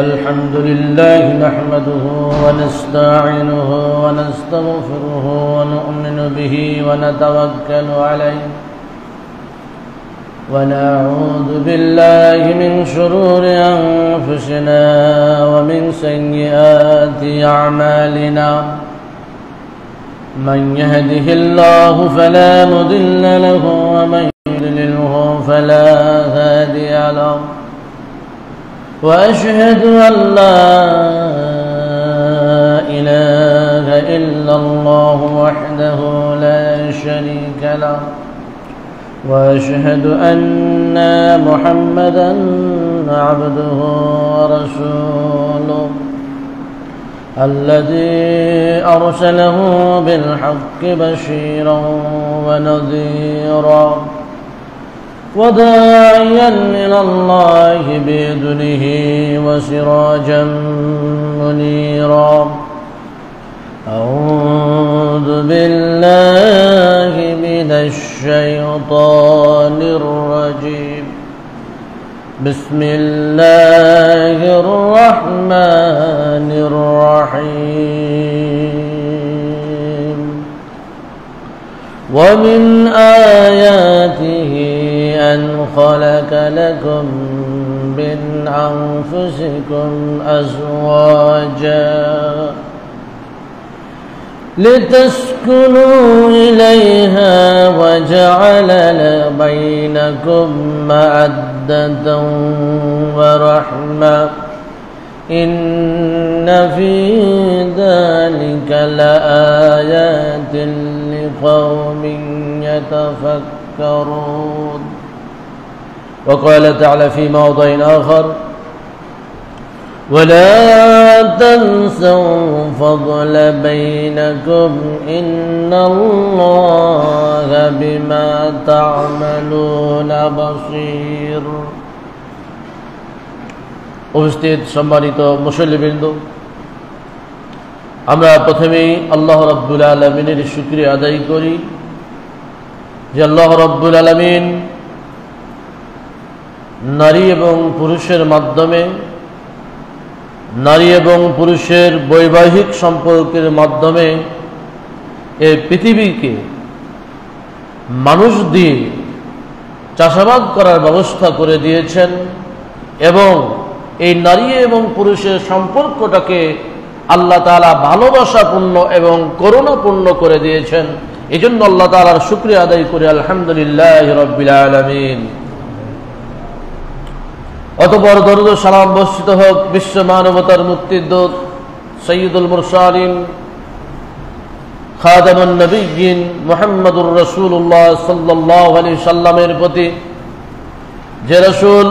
الحمد لله نحمده ونستعينه ونستغفره ونؤمن به ونتوكل عليه ونعوذ بالله من شرور أنفسنا ومن سيئات أعمالنا من يهده الله فلا مضل له ومن يضلله فلا هادي له وأشهد أن لا إله إلا الله وحده لا شريك له وأشهد أن محمدًا عبده ورسوله الذي أرسله بالحق بشيرًا ونذيرًا وداعيًا إلى الله بإذنه وسراجًا منيرًا أعوذ بالله من الشيطان الرجيم بسم الله الرحمن الرحيم ومن آياته أن خلق لكم من أنفسكم أزواجا لتسكنوا إليها وجعل بينكم مودة ورحمة إن في ذلك لآيات لقوم يتفكرون وقال تعالى في موضع آخر ولا تنسوا فضل بينكم إن الله بما تعملون بصير উপস্থিত সম্মানিত মুসল্লিবৃন্দ, আমরা প্রথমেই আল্লাহ রাব্বুল আলামিনের শুকরিয়া আদায় করি যে আল্লাহ রাব্বুল আলামিন নারী এবং পুরুষের মাধ্যমে, নারী এবং পুরুষের বৈবাহিক সম্পর্কের মাধ্যমে এই পৃথিবীকে মানুষ দিয়ে চাষাবাদ করার ব্যবস্থা করে দিয়েছেন এবং এই নারী এবং পুরুষের সম্পর্কটাকে আল্লাহ তাআলা ভালোবাসাপূর্ণ এবং করুণাপূর্ণ করে দিয়েছেন। এই জন্য আল্লাহ তাআলার শুকরিয়া আদায় করি, আলহামদুলিল্লাহি রাব্বিল আলামিন। অতঃপর দরুদ ও সালাম বর্ষিত হোক বিশ্ব মানবতার মুক্তির দূত সাইয়্যিদুল মুরসালিন খাতামুন নবিয়্যিন মুহাম্মদুর রাসূলুল্লাহ সাল্লাল্লাহু আলাইহি সাল্লামের প্রতি, যে রাসূল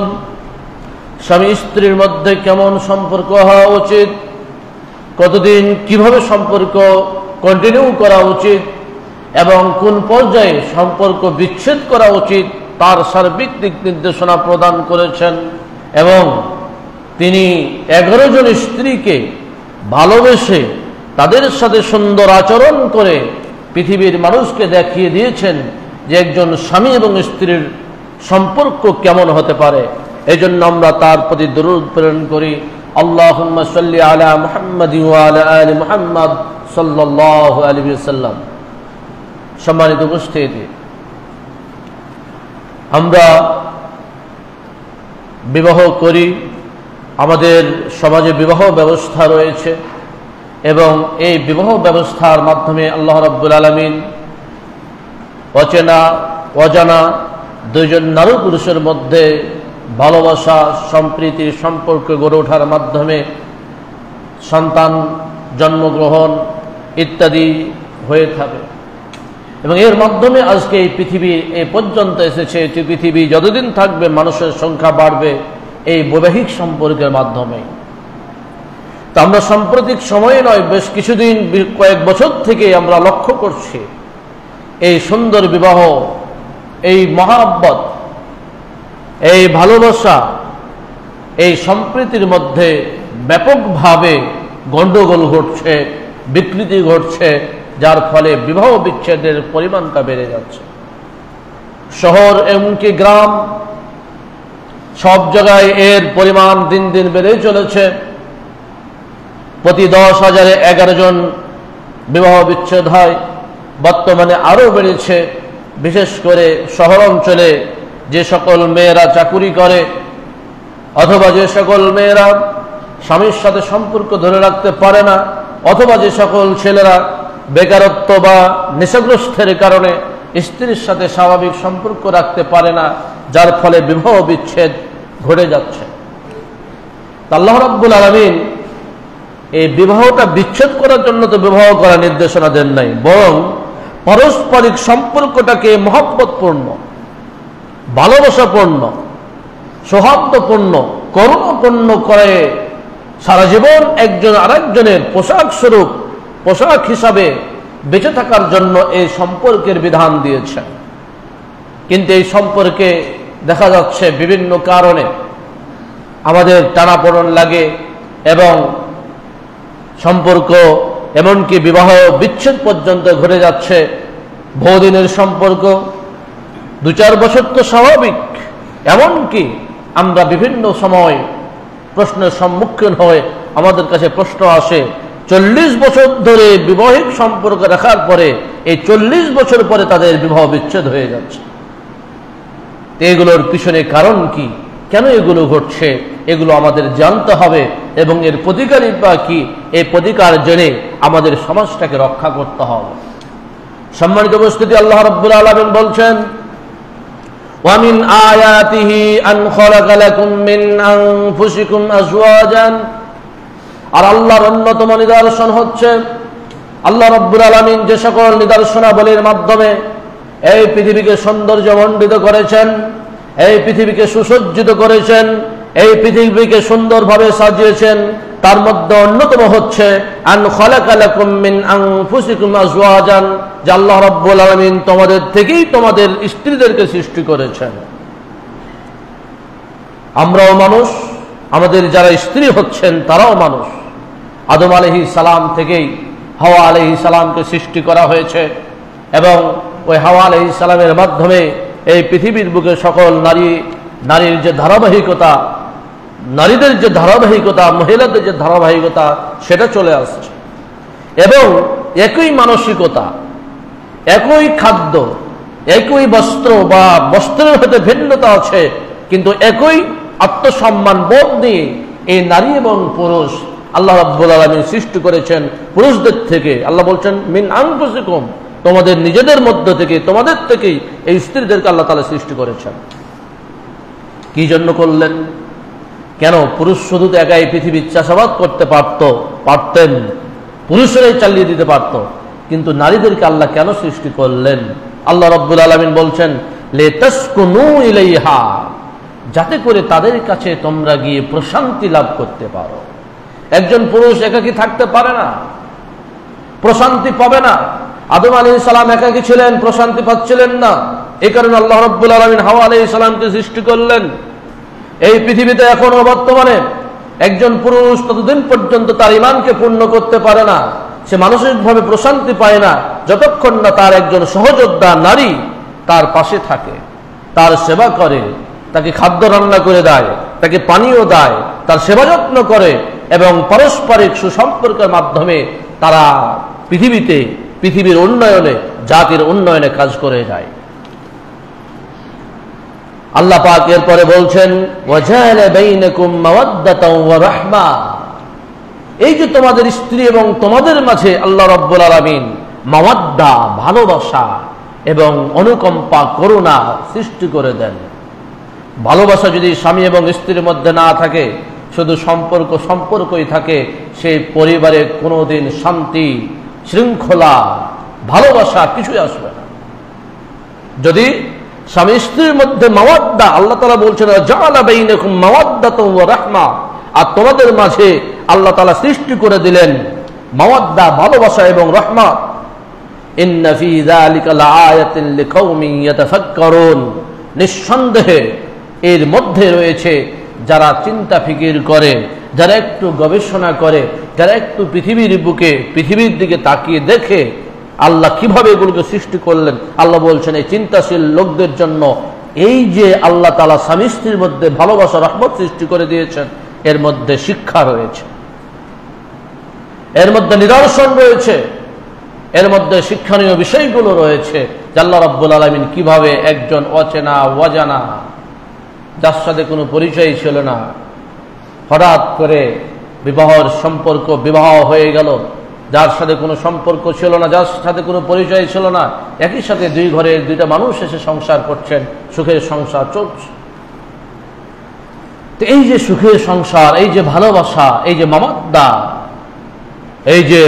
স্বামী স্ত্রীর মধ্যে কেমন সম্পর্ক হওয়া উচিত, কতদিন কিভাবে সম্পর্ক কন্টিনিউ করা উচিত এবং কোন পর্যায়ে সম্পর্ক বিচ্ছেদ করা উচিত তার সার্বিক দিক নির্দেশনা প্রদান করেছেন এবং তিনি 11 জন স্ত্রীকে ভালোবেসে তাদের সাথে সুন্দর আচরণ করে পৃথিবীর মানুষকে দেখিয়ে দিয়েছেন যে একজন স্বামী এবং স্ত্রীর সম্পর্ক কেমন হতে পারে। এই জন্য আমরা তার প্রতি দরুদ প্রেরণ করি, আল্লাহুম্মা সাল্লি আলা মুহাম্মাদ ওয়া আলা আলি মুহাম্মাদ সাল্লাল্লাহু আলাইহি ওয়াসাল্লাম। সম্মানিত উপস্থিতি, আমরা বিবাহ করি, আমাদের সমাজে বিবাহ ব্যবস্থা রয়েছে এবং এই বিবাহ ব্যবস্থার মাধ্যমে আল্লাহ রাব্বুল আলামিন অচেনা অজানা দুইজন নারী পুরুষের মধ্যে ভালোবাসা সম্প্রীতির সম্পর্ক গড়ে ওঠার মাধ্যমে সন্তান জন্মগ্রহণ ইত্যাদি হয়ে থাকে এবং এর মাধ্যমে আজকে এই পৃথিবী এই পর্যন্ত এসেছে যে পৃথিবী যতদিন থাকবে মানুষের সংখ্যা বাড়বে এই বৈবাহিক সম্পর্কের মাধ্যমে। তো আমরা সাম্প্রতিক সময়ে নয়, বেশ কিছুদিন কয়েক বছর থেকে আমরা লক্ষ্য করছি এই সুন্দর বিবাহ, এই মহাব্বত, এই ভালোবাসা, এই সম্প্রীতির মধ্যে ব্যাপকভাবে গণ্ডগোল ঘটছে, বিকৃতি ঘটছে, যার ফলে বিবাহ বিচ্ছেদের পরিমাণটা বেড়ে যাচ্ছে। শহর এমনকি গ্রাম সব জায়গায় এর পরিমাণ দিন দিন বেড়েই চলেছে। প্রতি 10,000-এ 11 জন বিবাহ বিচ্ছেদ হয়। বর্তমানে আরও বেড়েছে, বিশেষ করে শহর অঞ্চলে যে সকল মেয়েরা চাকুরি করে অথবা যে সকল মেয়েরা স্বামীর সাথে সম্পর্ক ধরে রাখতে পারে না, অথবা যে সকল ছেলেরা বেকারত্ব বা নেশাগ্রস্তের কারণে স্ত্রীর সাথে স্বাভাবিক সম্পর্ক রাখতে পারে না, যার ফলে বিবাহ বিচ্ছেদ ঘটে যাচ্ছে। আল্লাহ রাব্বুল আলামিন এই বিবাহটা বিচ্ছেদ করার জন্য তো বিবাহ করার নির্দেশনা দেন নাই, বরং পারস্পরিক সম্পর্কটাকে মহব্বতপূর্ণ, ভালোবাসাপূর্ণ, সৌহার্দ্যপূর্ণ, করুণাপূর্ণ করে সারা জীবন একজন আরেকজনের পোশাক স্বরূপ, পোশাক হিসাবে বেঁচে থাকার জন্য এই সম্পর্কের বিধান দিয়েছেন। কিন্তু এই সম্পর্কে দেখা যাচ্ছে বিভিন্ন কারণে আমাদের টানাপোড়েন লাগে এবং সম্পর্ক এমনকি বিবাহ বিচ্ছেদ পর্যন্ত ঘটে যাচ্ছে। বহুদিনের সম্পর্ক 2-4 বছর তো স্বাভাবিক, এমনকি আমরা বিভিন্ন সময় প্রশ্নের সম্মুখীন হয়ে আমাদের কাছে প্রশ্ন আসে, 40 বছর ধরে বিবাহিক সম্পর্ক রাখার পরে এই 40 বছর পরে তাদের বিবাহ বিচ্ছেদ হয়ে যাচ্ছে। এগুলোর পিছনে কারণ কি, কেন এগুলো ঘটছে, এগুলো আমাদের জানতে হবে এবং এর প্রতিকারই বা কি, এই প্রতিকার জেনে আমাদের সমাজটাকে রক্ষা করতে হবে। সম্মানিত উপস্থিতি, আল্লাহ রাব্বুল আলামিন বলছেন, ওয়া মিন আয়াতিহি আন খালাকা লাকুম মিন আনফুসিকুম আজওয়াজান। আর আল্লাহর অন্যতম নিদর্শন হচ্ছে আল্লাহ রাব্বুল আলামিন যে সকল নিদর্শনাবলীর মাধ্যমে এই পৃথিবীকে সৌন্দর্যমণ্ডিত করেছেন, এই পৃথিবীকে সুসজ্জিত করেছেন, এই পৃথিবীকে সুন্দরভাবে সাজিয়েছেন, তার মধ্যে অন্যতম হচ্ছে আন খালাকা লাকুম মিন আনফুসিকুম আজওয়াজান, যে আল্লাহ রাব্বুল আলামিন তোমাদের থেকেই তোমাদের স্ত্রীদেরকে সৃষ্টি করেছেন। আমরাও মানুষ, আমাদের যারা স্ত্রী হচ্ছেন তারাও মানুষ। আদম আলাইহিস সালাম থেকেই হাওয়া আলাইহিস সালামকে সৃষ্টি করা হয়েছে এবং ওই হাওয়া আলাইহিস সালামের মাধ্যমে এই পৃথিবীর বুকে সকল নারীর যে ধারাবাহিকতা, নারীদের যে ধারাবাহিকতা, মহিলাদের যে ধারাবাহিকতা, সেটা চলে আসছে। এবং একই মানসিকতা, একই খাদ্য, একই বস্ত্র বা বস্ত্রের হতে ভিন্নতা আছে, কিন্তু একই আত্মসম্মান বোধ নিয়ে এই নারী এবং পুরুষ আল্লাহ রাব্বুল আলামিন সৃষ্টি করেছেন। পুরুষদের থেকে আল্লাহ বলছেন মিন আনফুসিকুম, তোমাদের নিজেদের মধ্য থেকে, তোমাদের থেকেই এই স্ত্রীদেরকে আল্লাহ তাআলা সৃষ্টি করেছেন। কি জন্য করলেন? কেন? পুরুষ শুধু তো একাই পৃথিবীর চাষাবাদ করতে পারতেন, পুরুষরাই চালিয়ে দিতে পারত, কিন্তু নারীদেরকে আল্লাহ কেন সৃষ্টি করলেন? আল্লাহ রাব্বুল আলামিন বলছেন লিতাসকুনু ইলাইহা, যাতে করে তাদের কাছে তোমরা গিয়ে প্রশান্তি লাভ করতে পারো। একজন পুরুষ একাকী থাকতে পারে না, প্রশান্তি পাবে না। আদম আলাইহিস সালাম একাকী ছিলেন, প্রশান্তি পাচ্ছিলেন না, এই কারণে আল্লাহ রাব্বুল আলামিন হাওয়া আলাইহিস সালামকে সৃষ্টি করলেন। এই পৃথিবীতে এখনো বর্তমানে একজন পুরুষ ততদিন পর্যন্ত তার ঈমানকে পূর্ণ করতে পারে না, সে মানসিকভাবে প্রশান্তি পায় না, যতক্ষণ না তার একজন সহযোদ্ধা নারী তার পাশে থাকে, তার সেবা করে, তাকে খাদ্য রান্না করে দেয়, তাকে পানীয় দেয়, তার সেবা যত্ন করে এবং পারস্পরিক সুসম্পর্কের মাধ্যমে তারা পৃথিবীর উন্নয়নে, জাতির উন্নয়নে কাজ করে যায়। আল্লাহ পাক এরপরে বলছেন ওয়াজালা বাইনাকুম মাওয়াদ্দাতাও ওয়া রাহমা, এই যে তোমাদের স্ত্রী এবং তোমাদের মাঝে আল্লাহ রাব্বুল আলামিন মাওয়াদ্দা, ভালোবাসা এবং অনুকম্পা, করুণা সৃষ্টি করে দেন। ভালোবাসা যদি স্বামী এবং স্ত্রীর মধ্যে না থাকে, শুধু সম্পর্কই থাকে, সেই পরিবারে কোনোদিন শান্তি, শৃঙ্খলা, ভালোবাসা কিছুই আসবে না। যদি স্বামী স্ত্রীর মধ্যে মাওয়াদ্দা, আল্লাহ তাআলা বলছেন জাআলা বাইনাকুম মাওয়াদ্দাতাও ওয়া রাহমা, আর তোমাদের মাঝে আল্লাহ তাআলা সৃষ্টি করে দিলেন মাওয়াদ্দা, ভালোবাসা এবং রহমত। ইন্না ফী যালিকা লাআয়াতিন লিকাওমিন ইয়াতাফাক্কারুন, নিঃসন্দেহে এর মধ্যে রয়েছে যারা চিন্তা ফিকির করে, যারা একটু গবেষণা করে, যারা একটু পৃথিবীর দিকে তাকিয়ে দেখে আল্লাহ কিভাবে এগুলোকে সৃষ্টি করলেন। আল্লাহ বলছেন এই চিন্তাশীল লোকদের জন্য এই যে আল্লাহ তাআলা স্বামী স্ত্রীর মধ্যে ভালোবাসা রহমত সৃষ্টি করে দিয়েছেন, এর মধ্যে শিক্ষা রয়েছে, এর মধ্যে নিদর্শন রয়েছে, এর মধ্যে শিক্ষণীয় বিষয়গুলো রয়েছে যে আল্লাহ রাব্বুল আলামিন কিভাবে একজন অচেনা অজানা, যার সাথে কোনো পরিচয় ছিল না, হঠাৎ করে বিবাহের সম্পর্ক, বিবাহ হয়ে গেল, যার সাথে কোনো সম্পর্ক ছিল না, যার সাথে কোনো পরিচয় ছিল না, একই সাথে দুই ঘরের দুইটা মানুষ এসে সংসার করছেন, সুখের সংসার চলছে। তো এই যে সুখের সংসার, এই যে ভালোবাসা, এই যে মামাদ্দা, এই যে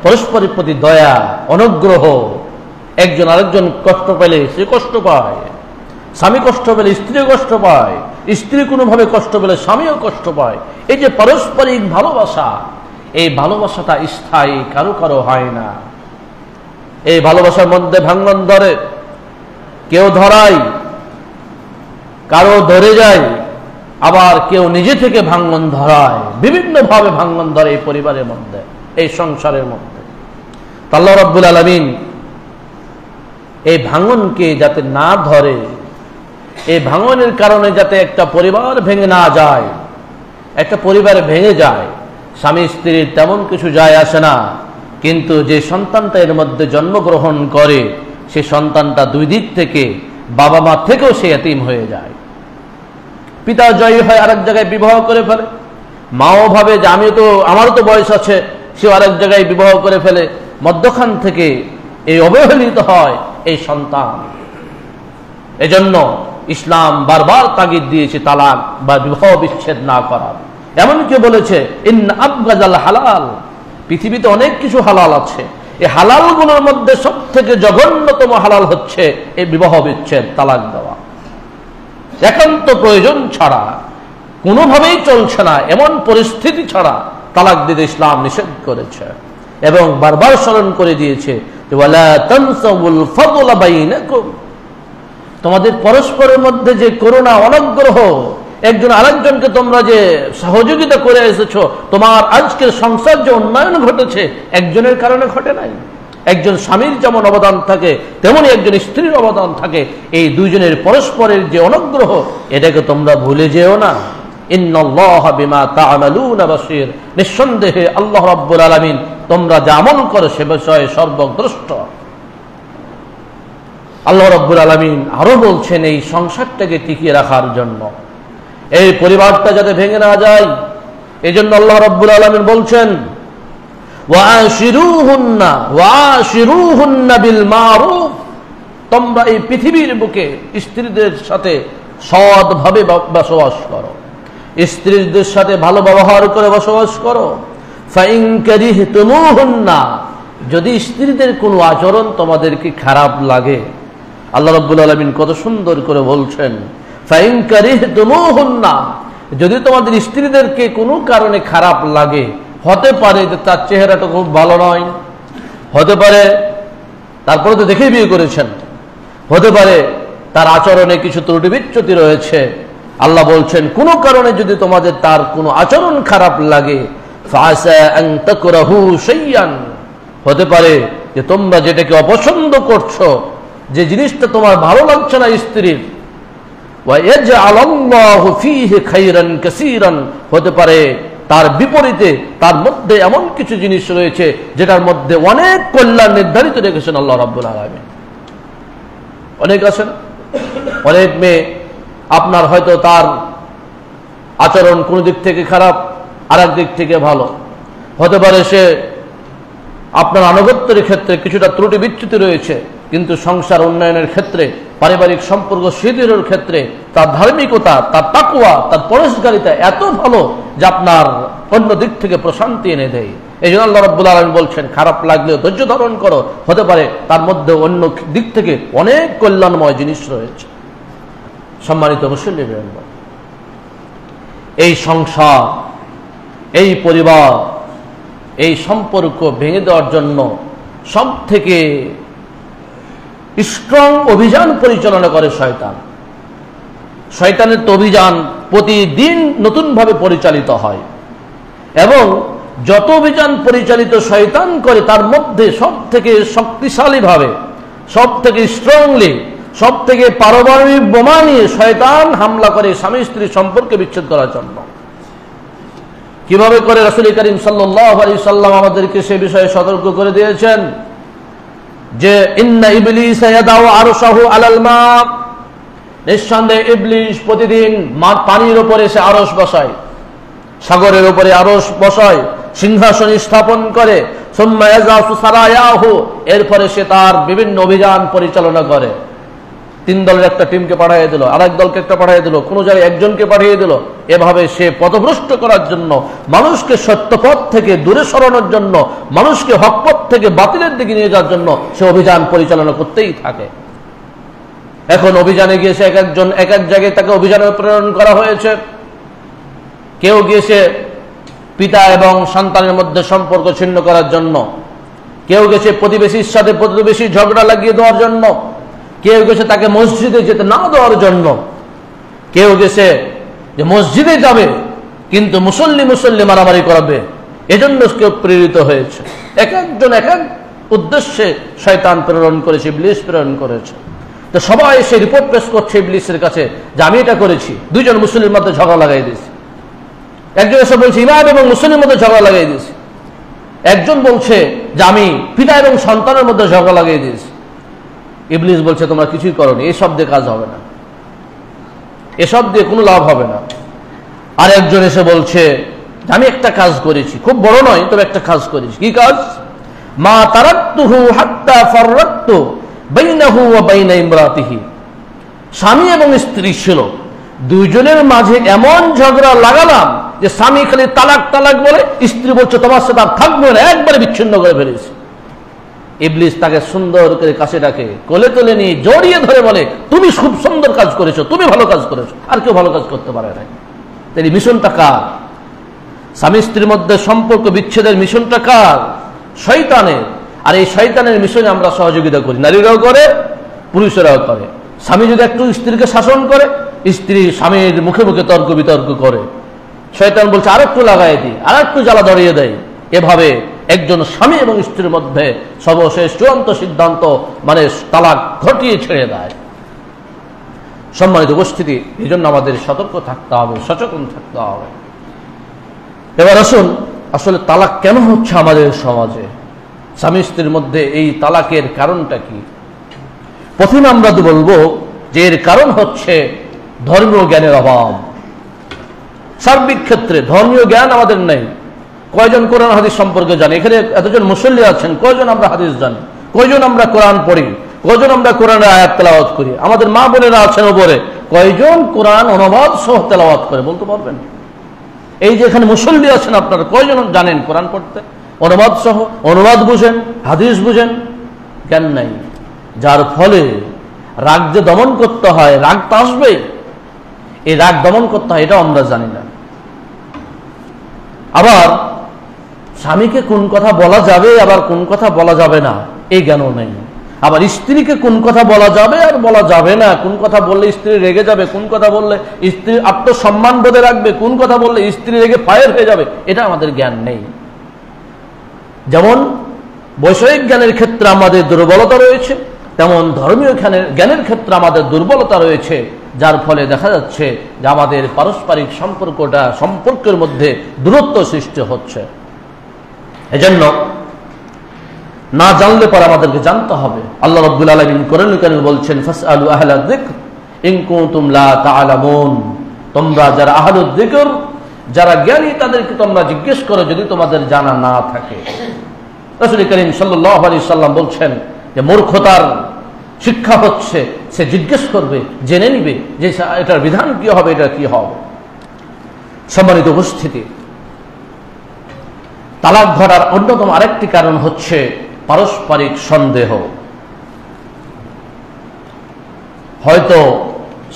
পরস্পরের প্রতি দয়া, অনুগ্রহ, একজন আরেকজন কষ্ট পেলে সে কষ্ট পায়, স্বামী কষ্ট পেলে স্ত্রী কষ্ট পায়, স্ত্রী কোনোভাবে কষ্ট পেলে স্বামীও কষ্ট পায়। এই যে পারস্পরিক ভালোবাসা, এই ভালোবাসাটা স্থায়ী, কারো কারো হয় না। এই ভালোবাসার মধ্যে ভাঙন ধরে, কেউ ধরায়, কারো ধরে যায়, আবার কেউ নিজে থেকে ভাঙন ধরায়, বিভিন্নভাবে ভাঙন ধরে এই পরিবারের মধ্যে, এই সংসারের মধ্যে। আল্লাহ রাব্বুল আলামিন এই ভাঙনকে যাতে না ধরে, এই ভাঙনের কারণে যাতে একটা পরিবার ভেঙে না যায়, একটা পরিবার ভেঙে যায়, স্বামী স্ত্রীর তেমন কিছু যায় আসে না, কিন্তু যে সন্তানটা এর মধ্যে জন্মগ্রহণ করে, সে সন্তানটা দুই দিক থেকে, বাবা মা থেকেও সে এতিম হয়ে যায়। পিতা জয়ী হয়, আরেক জায়গায় বিবাহ করে ফেলে, মাও ভাবে যে আমারও তো বয়স আছে, সে আরেক জায়গায় বিবাহ করে ফেলে, মধ্যখান থেকে এই অবহেলিত হয় এই সন্তান। এজন্য ইসলাম বারবার তাগিদ দিয়েছে তালাক বা বিবাহ বিচ্ছেদ না করার। এমনকি বলেছে ইন্না আবগাজাল হালাল, পৃথিবীতে অনেক কিছু হালাল আছে, এই হালালগুলোর মধ্যে সব থেকে জঘন্যতম হালাল হচ্ছে এই বিবাহ বিচ্ছেদ, তালাক দেওয়া। একান্ত প্রয়োজন ছাড়া, কোনোভাবেই চলছে না এমন পরিস্থিতি ছাড়া তালাক দিতে ইসলাম নিষেধ করেছে, এবং বারবার স্মরণ করে দিয়েছে ওয়ালা তানসাউল ফাদলা বাইনাকুম, তোমাদের পরস্পরের মধ্যে যে করুণা অনুগ্রহ, একজন আরেকজনকে তোমরা যে সহযোগিতা করে এসেছো, তোমার আজকের সংসার যে উন্নয়ন ঘটেছে একজনের কারণে ঘটে নাই। একজন স্বামীর যেমন অবদান থাকে, তেমনি একজন স্ত্রীর অবদান থাকে। এই দুইজনের পরস্পরের যে অনুগ্রহ, এটাকে তোমরা ভুলে যেও না। ইন্নাল্লাহা বিমা তা'মালুনা বাসীর, নিঃসন্দেহে আল্লাহ রাব্বুল আলামিন তোমরা যা আমল করো সে বিষয়ে সর্বদ্রষ্ট। আল্লাহ রাব্বুল আলামিন আরো বলছেন এই সংসারটাকে টিকিয়ে রাখার জন্য, এই পরিবারটা যাতে ভেঙে না যায়, এই জন্য আল্লাহ রাব্বুল আলামিন বলছেন ওয়াশিরুহুন্না বিল মারুফ, তোমরা এই পৃথিবীর বুকে স্ত্রীদের সাথে সৎভাবে বসবাস করো, স্ত্রীদের সাথে ভালো ব্যবহার করে বসবাস করো। ফাইন কারিহতুমুহুন্না, যদি স্ত্রীদের কোনো আচরণ তোমাদেরকে খারাপ লাগে, আল্লাহ রাব্বুল আলামিন কত সুন্দর করে বলছেন ফাইন কারিহতুমুহুন্না, যদি তোমাদের স্ত্রীদেরকে কোনো কারণে খারাপ লাগে, হতে পারে যে তার চেহারাটা খুব ভালো নয়, হতে পারে তারপরে তো দেখে বিয়ে করেছেন, হতে পারে তার আচরণে কিছু ত্রুটি বিচ্যুতি রয়েছে, আল্লাহ বলছেন কোনো কারণে যদি তোমাদের তার কোনো আচরণ খারাপ লাগে, ফাসা আন তাকরাহু শাইয়ান, হতে পারে যে তোমরা যেটাকে অপছন্দ করছো, যে জিনিসটা তোমার ভালো লাগছে না স্ত্রীর, ওয়া ইয়াজআলাল্লাহু ফীহি খায়রান কাসীরান, হতে পারে তার বিপরীতে তার মধ্যে এমন কিছু জিনিস রয়েছে যেটার মধ্যে অনেক কল্যাণ নির্ধারিত রেখেছেন আল্লাহ রাব্বুল আলামিন। অনেক আছেন, অনেক মেয়ে আপনার হয়তো তার আচরণ কোন দিক থেকে খারাপ, আর এক দিক থেকে ভালো, হতে পারে সে আপনার আনুগত্যের ক্ষেত্রে কিছুটা ত্রুটি বিচ্যুতি রয়েছে, কিন্তু সংসার উন্নয়নের ক্ষেত্রে, পারিবারিক সম্পর্ক শিথিলের ক্ষেত্রে তার ধার্মিকতা, তার তাকওয়া, তার পরহেজগারিতা এত ভালো যে আপনার অন্য দিক থেকে প্রশান্তি এনে দেয়। এই জন্য আল্লাহ রাব্বুল আলামিন বলছেন খারাপ লাগলেও ধৈর্য ধারণ করো, হতে পারে তার মধ্যে অন্য দিক থেকে অনেক কল্যাণময় জিনিস রয়েছে। সম্মানিত মুসল্লিবৃন্দ, এই সংসার, এই পরিবার, এই সম্পর্ক ভেঙে দেওয়ার জন্য সব থেকে স্ট্রং অভিযান পরিচালনা করে শয়তান। শয়তানের তো অভিযান প্রতিদিন নতুনভাবে পরিচালিত হয়, এবং যত অভিযান পরিচালিত শয়তান করে তার মধ্যে সব থেকে শক্তিশালীভাবে, সব থেকে স্ট্রংলি, সব থেকে পারমাণবিক বোমা নিয়ে শয়তান হামলা করে স্বামী স্ত্রী সম্পর্কে বিচ্ছেদ করার জন্য। কিভাবে করে রাসূল করিম সাল্লাল্লাহু আলাইহি সাল্লাম আমাদেরকে সে বিষয়ে সতর্ক করে দিয়েছেন যে ইন্না ইবলিস ইয়াদাউ আরশাহু আলাল মা, নিঃসন্দেহে ইবলিস প্রতিদিন পানির উপরে সে আরশ বসায়, সাগরের উপরে আরশ বসায়, সিংহাসন স্থাপন করে। সুম্মা ইয়াজাসু সারায়াহু, এরপরে সে তার বিভিন্ন অভিযান পরিচালনা করে। 3 দলের একটা টিমকে পাঠিয়ে দিল, আরেক দলকে একটা পাঠিয়ে দিল, কোন জায়গায় একজনকে পাঠিয়ে দিল। এভাবে সে পথভ্রষ্ট করার জন্য, মানুষকে সত্যপথ থেকে দূরে সরানোর জন্য, মানুষকে হকপথ থেকে বাতিলের দিকে নিয়ে যাওয়ার জন্য সে অভিযান পরিচালনা করতেই থাকে। এখন অভিযানে গিয়েছে এক একজন এক এক জায়গায় তাকে অভিযানে প্রেরণ করা হয়েছে। কেউ গিয়েছে পিতা এবং সন্তানের মধ্যে সম্পর্ক ছিন্ন করার জন্য, কেউ গেছে প্রতিবেশীর সাথে প্রতিবেশী ঝগড়া লাগিয়ে দেওয়ার জন্য, কেউ গেছে তাকে মসজিদে যেতে না দেওয়ার জন্য, কেউ গেছে যে মসজিদে যাবে কিন্তু মুসল্লি মারামারি করবে, এজন্য কেউ প্রেরিত হয়েছে। এক একজন এক এক উদ্দেশ্যে শয়তান প্রেরণ করেছে, ইবলিস প্রেরণ করেছে। তো সবাই এসে রিপোর্ট পেশ করছে ইবলিসের কাছে যে আমি এটা করেছি, 2 জন মুসলিমের মধ্যে ঝগড়া লাগাই দিয়েছি। একজন এসে বলছে ইমাম এবং মুসলিমের মধ্যে ঝগড়া লাগাই দিয়েছি। একজন বলছে যে আমি পিতা এবং সন্তানের মধ্যে ঝগড়া লাগিয়ে দিয়েছি। ইবলিস বলছে তোমরা কিছুই করোনি, এসব দিয়ে কাজ হবে না, এসব দিয়ে কোনো লাভ হবে না। আর একজন এসে বলছে আমি একটা কাজ করেছি, খুব বড় নয় তবে একটা কাজ করেছি। কি কাজ? মা তারাকতুহু হাত্তা ফাররাকতু বাইনাহু ওয়া বাইনা ইমরাতিহি, স্বামী এবং স্ত্রী ছিল, 2 জনের মাঝে এমন ঝগড়া লাগালাম যে স্বামী খালি তালাক তালাক বলে, স্ত্রী বলছে তোমার সাথে আর থাকবো না, একবারে বিচ্ছিন্ন করে ফেলেছি। ইবলিস তাকে সুন্দর করে কাছে ডাকে, কোলে তুলে নিয়ে জড়িয়ে ধরে বলে তুমি খুব সুন্দর কাজ করেছো, তুমি ভালো কাজ করেছো, আর কেউ ভালো কাজ করতে পারে না। তাই মিশনটা কার? স্বামী স্ত্রীর মধ্যে সম্পর্ক বিচ্ছেদের মিশনটা কার? শয়তানের। আর এই শয়তানের মিশনে আমরা সহযোগিতা করি, নারীরাও করে পুরুষেরাও করে। স্বামী যদি একটু স্ত্রীকে শাসন করে, স্ত্রী স্বামীর মুখে মুখে তর্ক বিতর্ক করে, শয়তান বলছে আর একটু লাগাই দিই, আর একটু জ্বালা ধরিয়ে দেয়। এভাবে একজন স্বামী এবং স্ত্রীর মধ্যে সর্বশেষ চূড়ান্ত সিদ্ধান্ত মানে তালাক ঘটিয়ে ছেড়ে দেয়। সম্মানিত উপস্থিতি, এই জন্য আমাদের সতর্ক থাকতে হবে, সচেতন থাকতে হবে। এবার আসুন, আসলে তালাক কেন হচ্ছে আমাদের সমাজে? স্বামী স্ত্রীর মধ্যে এই তালাকের কারণটা কি? প্রথমে আমরা তো বলবো যে এর কারণ হচ্ছে ধর্মীয় জ্ঞানের অভাব। সার্বিক ক্ষেত্রে ধর্মীয় জ্ঞান আমাদের নেই। কয়জন কোরআন হাদিস সম্পর্কে জানি? এখানে এতজন মুসল্লি আছেন, কয়জন আমরা হাদিস জানি? কয়জন আমরা কোরআন পড়ি? কয়জন আমরা কোরআনের আয়াত তেলাওয়াত করি? আমাদের মা বোনেরা আছেন উপরে, কয়জন কোরআন অনুবাদ সহ তেলাওয়াত করে বলতে পারবেন? এই যে এখানে মুসল্লি আছেন আপনারা, কয়জন জানেন কোরআন পড়তে অনুবাদ সহ? অনুবাদ বুঝেন, হাদিস বুঝেন? জ্ঞান নাই। যার ফলে রাগ যে দমন করতে হয়, রাগ তো আসবে, এই রাগ দমন করতে হয় এটাও আমরা জানি না। আবার স্বামীকে কোন কথা বলা যাবে আবার কোন কথা বলা যাবে না এই জ্ঞানও নেই। আবার স্ত্রীকে কোন কথা বলা যাবে আর বলা যাবে না, কোন কথা বললে স্ত্রী রেগে যাবে, কোন কথা বললে স্ত্রী আত্মসম্মান বোধে রাখবে, কোন কথা বললে স্ত্রী রেগে ফায়ার হয়ে যাবে, এটা আমাদের জ্ঞান নেই। যেমন বৈষয়িক জ্ঞানের ক্ষেত্রে আমাদের দুর্বলতা রয়েছে, তেমন ধর্মীয় জ্ঞানের ক্ষেত্রে আমাদের দুর্বলতা রয়েছে, যার ফলে দেখা যাচ্ছে যে আমাদের পারস্পরিক সম্পর্কের মধ্যে দূরত্ব সৃষ্টি হচ্ছে। এজন্য না জানলে পরে আমাদেরকে জানতে হবে। আল্লাহ রাব্বুল আলামিন কোরআনুল কারীমে বলছেন ফাসআলু আহলা যিকর ইন কুনতুম লা তা'লামুন, তোমরা যারা আহলুল যিকর, যারা জ্ঞানী তাদেরকে তোমরা জিজ্ঞেস করো যদি তোমাদের জানা না থাকে। রাসূল করিম সাল্লাল্লাহু আলাইহি সাল্লাম বলছেন যে মূর্খতার শিক্ষা হচ্ছে সে জিজ্ঞেস করবে, জেনে নিবে যে এটার বিধান কি হবে, এটা কি হবে। সম্মানিত উপস্থিতি, তালাক ঘটার অন্যতম আরেকটি কারণ হচ্ছে পারস্পরিক সন্দেহ। হয়তো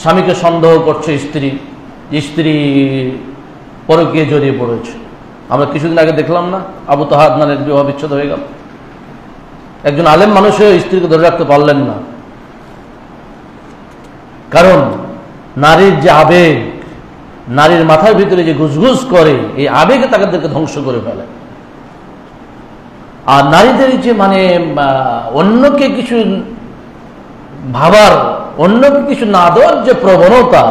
স্বামীকে সন্দেহ করছে স্ত্রী পরকীয়ায় জড়িয়ে পড়েছে। আমরা কিছুদিন আগে দেখলাম না, আবু তাহা আদনানের বিবাহ বিচ্ছেদ হয়ে গেল। একজন আলেম মানুষও স্ত্রীকে ধরে রাখতে পারলেন না, কারণ নারীর যে আবেগ, নারীর মাথার ভিতরে যে গুজগুজ করে, এই আবেগে তাদেরকে ধ্বংস করে ফেলে। আর নারীদের যে মানে অন্যকে কিছু ভাবার অন্য কিছু না দেওয়ার যে প্রবণতা,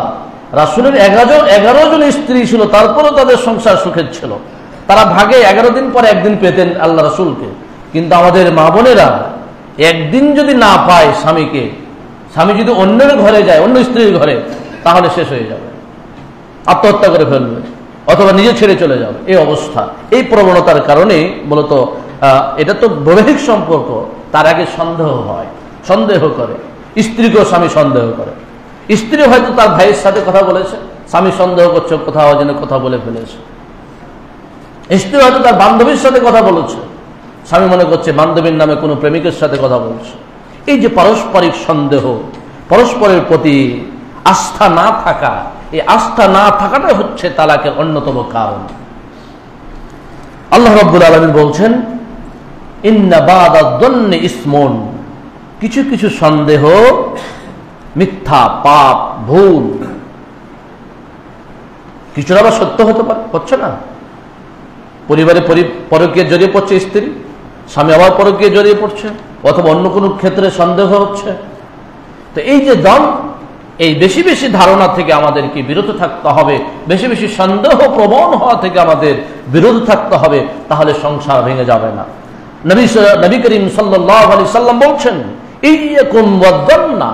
রাসূলের 11 জন স্ত্রী ছিল, তারপরেও তাদের সংসার সুখের ছিল। তারা ভাগে 11 দিন পর একদিন পেতেন আল্লাহ রাসূলকে। কিন্তু আমাদের মা বোনেরা একদিন যদি না পায় স্বামীকে, স্বামী যদি অন্যের ঘরে যায়, অন্য স্ত্রীর ঘরে, তাহলে শেষ হয়ে যাবে, আত্মহত্যা করে ফেলবে অথবা নিজে ছেড়ে চলে যাবে। এই অবস্থা, এই প্রবণতার কারণে মূলত এটা তো বৈবাহিক সম্পর্ক, তার আগে সন্দেহ হয়, সন্দেহ করে, স্ত্রীকেও স্বামী সন্দেহ করে। স্ত্রী হয়তো তার ভাইয়ের সাথে কথা বলেছে, স্বামী সন্দেহ করছে কোথাও যেন কথা বলে ফেলেছে। স্ত্রী হয়তো তার বান্ধবীর সাথে কথা বলেছে, স্বামী মনে করছে বান্ধবীর নামে কোনো প্রেমিকের সাথে কথা বলছে। এই যে পারস্পরিক সন্দেহ, পরস্পরের প্রতি আস্থা না থাকা, এই আস্থা না থাকাটা হচ্ছে তালাকের অন্যতম কারণ। আল্লাহ রাব্বুল আলামিন বলছেন, ইন্না বাদা যন্নি ইসমুন, কিছু কিছু সন্দেহ মিথ্যা, পাপ, ভুল। কিছুটা আবার সত্য হতে পারে, হচ্ছে না? পরিবারে পরকীয়া জড়িয়ে পড়ছে স্ত্রী, স্বামী আবার পরকীয়া জড়িয়ে পড়ছে, অথবা অন্য কোনো ক্ষেত্রে সন্দেহ হচ্ছে। তো এই যে দম, এই বেশি বেশি ধারণা থেকে আমাদেরকে বিরত থাকতে হবে, বেশি বেশি সন্দেহ প্রবণ হওয়া থেকে আমাদের বিরত থাকতে হবে, তাহলে সংসার ভেঙে যাবে না। নবী করিম সাল্লাল্লাহু আলাইহি সাল্লাম বলছেন, ইয়্যাকুম ওয়াদ-দন্না,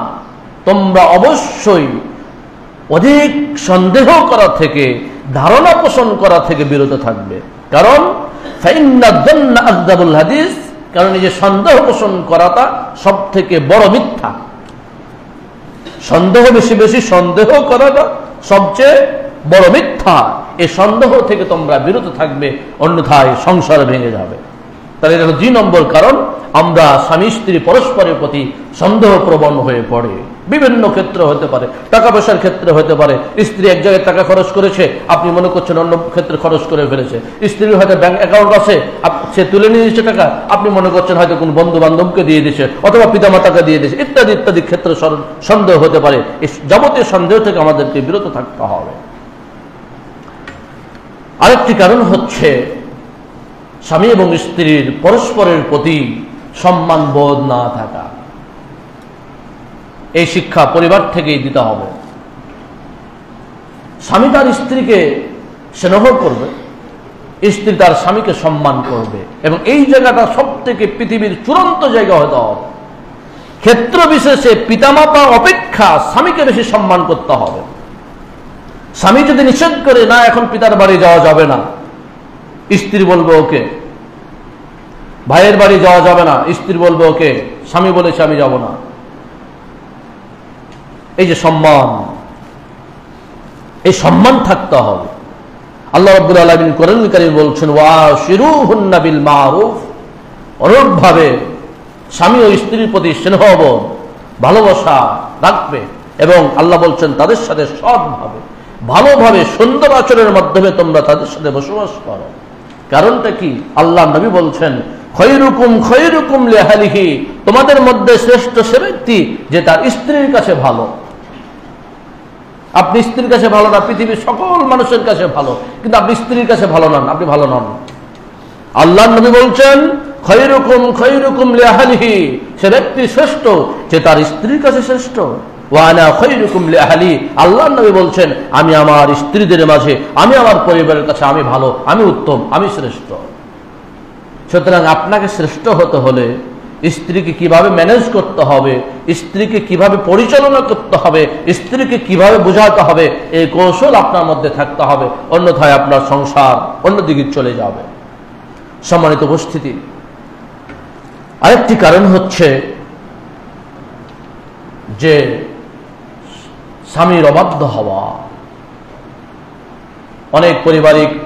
তোমরা অবশ্যই অধিক সন্দেহ করা থেকে, ধারণা পোষণ করা থেকে বিরত থাকবে। কারণ ফাইন্নাদ-দন্না আযযাবুল হাদিস, কারণ এই যে সন্দেহ পোষণ করাটা সব থেকে বড় মিথ্যা। সন্দেহ, বেশি বেশি সন্দেহ করাটা সবচেয়ে বড় মিথ্যা। এই সন্দেহ থেকে তোমরা বিরত থাকবে, অন্যথায় সংসার ভেঙে যাবে। তাহলে এটা 2 নম্বর কারণ, আমরা স্বামী স্ত্রী পরস্পরের প্রতি সন্দেহ প্রবণ হয়ে পড়ে। বিভিন্ন ক্ষেত্রে হতে পারে, টাকা পয়সার ক্ষেত্রে হতে পারে। স্ত্রী এক জায়গায় টাকা খরচ করেছে, আপনি মনে করছেন অন্য ক্ষেত্রে খরচ করে ফেলেছে। স্ত্রীর হয়তো ব্যাংক অ্যাকাউন্ট আছে, সে তুলে নিয়ে দিচ্ছে টাকা, আপনি মনে করছেন হয়তো কোন বন্ধু বান্ধবকে দিয়ে দিচ্ছে, অথবা পিতামাতাকে দিয়ে দিচ্ছে, ইত্যাদি ইত্যাদি ক্ষেত্রে সন্দেহ হতে পারে। এই যাবতীয় সন্দেহ থেকে আমাদেরকে বিরত থাকতে হবে। আরেকটি কারণ হচ্ছে স্বামী এবং স্ত্রীর পরস্পরের প্রতি সম্মান বোধ না থাকা। এই শিক্ষা পরিবার থেকেই দিতে হবে। স্বামী তার স্ত্রীকে স্নেহ করবে, স্ত্রী তার স্বামীকে সম্মান করবে, এবং এই জায়গাটা সব থেকে পৃথিবীর চূড়ান্ত জায়গা হতে হবে। ক্ষেত্র বিশেষে পিতামাতা অপেক্ষা স্বামীকে বেশি সম্মান করতে হবে। স্বামী যদি নিষেধ করে, না এখন পিতার বাড়ি যাওয়া যাবে না, স্ত্রী বলবে ওকে। ভাইয়ের বাড়ি যাওয়া যাবে না, স্ত্রী বলবে ওকে, স্বামী বলেছে আমি যাব না। এই যে সম্মান, এই সম্মান থাকতে হবে। আল্লাহ রাব্বুল আলামিন কোরআনুল কারীম বলছেন, ওয়াশিরুহুন্না বিল মারুফ, অনুরূপভাবে স্বামী ও স্ত্রীর প্রতি স্নেহবোধ, ভালোবাসা রাখবে, এবং আল্লাহ বলছেন তাদের সাথে সৎভাবে, ভালোভাবে, সুন্দর আচরণের মাধ্যমে তোমরা তাদের সাথে বসবাস করো। কারণটা কি? আল্লাহ নবী বলছেন, খৈরুকুম খৈরুকুম লিআহলিহি, তোমাদের মধ্যে শ্রেষ্ঠ সে ব্যক্তি যে তার স্ত্রীর কাছে ভালো। আপনি স্ত্রীর কাছে ভালো না, পৃথিবীর সকল মানুষের কাছে ভালো, কিন্তু আপনি স্ত্রীর কাছে ভালো নন, আপনি ভালো নন। আল্লাহ নবী বলছেন, খৈরুকুম খৈরুকুম লিআহলিহি, সে ব্যক্তি শ্রেষ্ঠ যে তার স্ত্রীর কাছে শ্রেষ্ঠ। ওয়া আনা খৈরুকুম লিআহলি, আল্লাহ নবী বলছেন, আমি আমার স্ত্রীদের মাঝে, আমি আমার পরিবারের কাছে আমি ভালো, আমি উত্তম, আমি শ্রেষ্ঠ। সুতরাং আপনাকে শ্রেষ্ঠ হতে হলে স্ত্রীকে কিভাবে ম্যানেজ করতে হবে, স্ত্রীকে কিভাবে পরিচালনা করতে হবে, স্ত্রীকে কিভাবে বোঝাতে হবে, এই কৌশল আপনার মধ্যে থাকতে হবে, অন্যথায় আপনার সংসার অন্যদিকে চলে যাবে। সম্মানিত উপস্থিতি, আরেকটি কারণ হচ্ছে যে স্বামীর অবাধ্য হওয়া। অনেক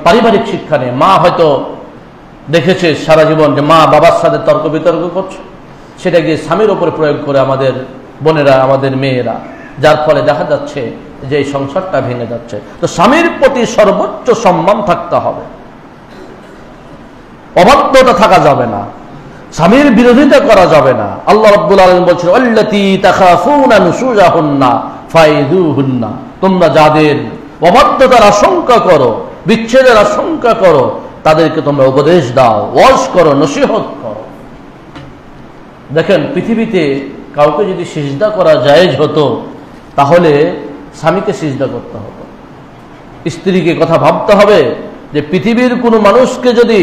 পারিবারিক শিক্ষা নেই। মা হয়তো দেখেছে সারা জীবন যে মা বাবার সাথে তর্ক বিতর্ক করছে, সেটা গিয়ে স্বামীর উপরে প্রয়োগ করে আমাদের বোনেরা, আমাদের মেয়েরা, যার ফলে দেখা যাচ্ছে যে এই সংসারটা ভেঙে যাচ্ছে। তো স্বামীর প্রতি সর্বোচ্চ সম্মান থাকতে হবে, অবাধ্যতা থাকা যাবে না, স্বামীর বিরোধিতা করা যাবে না। আল্লাহ রাব্বুল আলামিন বলছেন, আল্লাতী তাখাফুনা নুশুজাহুন্না ফাইযুহুন্না, তোমরা যাদের অবাধ্যতার আশঙ্কা করো, বিচ্ছেদের আশঙ্কা করো, তাদেরকে তোমরা উপদেশ দাও, ওয়াজ করো, নসিহত করো। দেখেন পৃথিবীতে কাউকে যদি সিজদা করা জায়েজ হতো তাহলে স্বামীকে সিজদা করতে হতো। স্ত্রীকে কথা ভাবতে হবে যে পৃথিবীর কোনো মানুষকে যদি,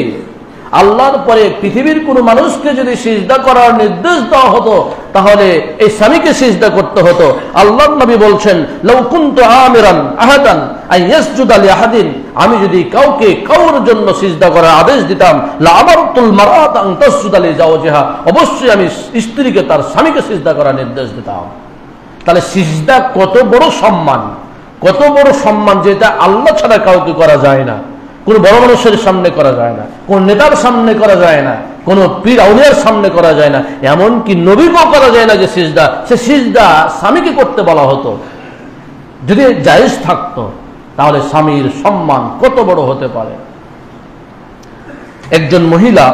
আল্লাহর পরে পৃথিবীর কোনো মানুষকে যদি সিজদা করার নির্দেশ দেওয়া হতো তাহলে এই স্বামীকে সিজদা করতে হতো। আল্লাহর নবী বলছেন, লাউ কুনতু আমিরান আহাদান আন ইয়াসজুদা লিআহাদিন, আমি যদি কাউকে কাউর জন্য সিজদা করার আদেশ দিতাম, লা আমারতুল মারআতা আন তাসজুদা লিজাওজিহা, অবশ্যই আমি স্ত্রীকে তার স্বামীকে সিজদা করার নির্দেশ দিতাম। তাহলে সিজদা কত বড় সম্মান, কত বড় সম্মান, যেটা আল্লাহ ছাড়া কাউকে করা যায় না, কোন বড় মানুষের সামনে করা যায় না, কোন নেতার সামনে করা যায় না, কোন পীর আউলিয়ার সামনে করা যায় না, এমনকি নবীকেও করা যায় না যে সিজদা, সে সিজদা স্বামীকে করতে বলা হতো। যদি জায়েজ থাকতো তাহলে স্বামীর সম্মান কত বড় হতে পারে। একজন মহিলা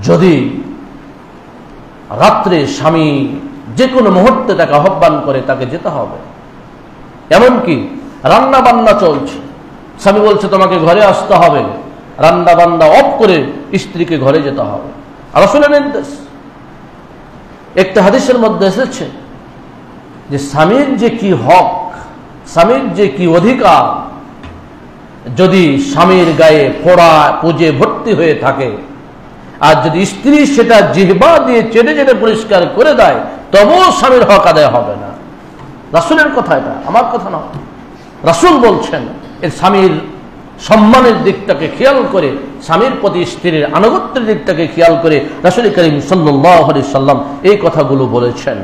যদি রাত্রে স্বামী যে কোনো মুহূর্তে তাকে আহ্বান করে, তাকে যেতে হবে। এমনকি রান্না বান্না চলছে, স্বামী বলছে তোমাকে ঘরে আসতে হবে, রান্না বান্না অফ করে স্ত্রীকে ঘরে যেতে হবে, রাসূলের নির্দেশ। একটা হাদিসের মধ্যে এসেছে যে স্বামীর যে কি হক, স্বামীর যে কি অধিকার, যদি স্বামীর গায়ে ফোড়া পুজে ভর্তি হয়ে থাকে আর যদি স্ত্রী সেটা জিহ্বা দিয়ে চেটে চেটে পরিষ্কার করে দেয়, তবুও স্বামীর হক আদায় হবে না। রাসূলের কথা, এটা আমার কথা নয়। রাসূল বলছেন এর স্বামীর সম্মানের দিকটাকে খেয়াল করে, স্বামীর প্রতি স্ত্রীর আনুগত্যের দিকটাকে খেয়াল করে রাসূল করিম সাল্লাল্লাহু আলাইহি সাল্লাম এই কথাগুলো বলেছেন।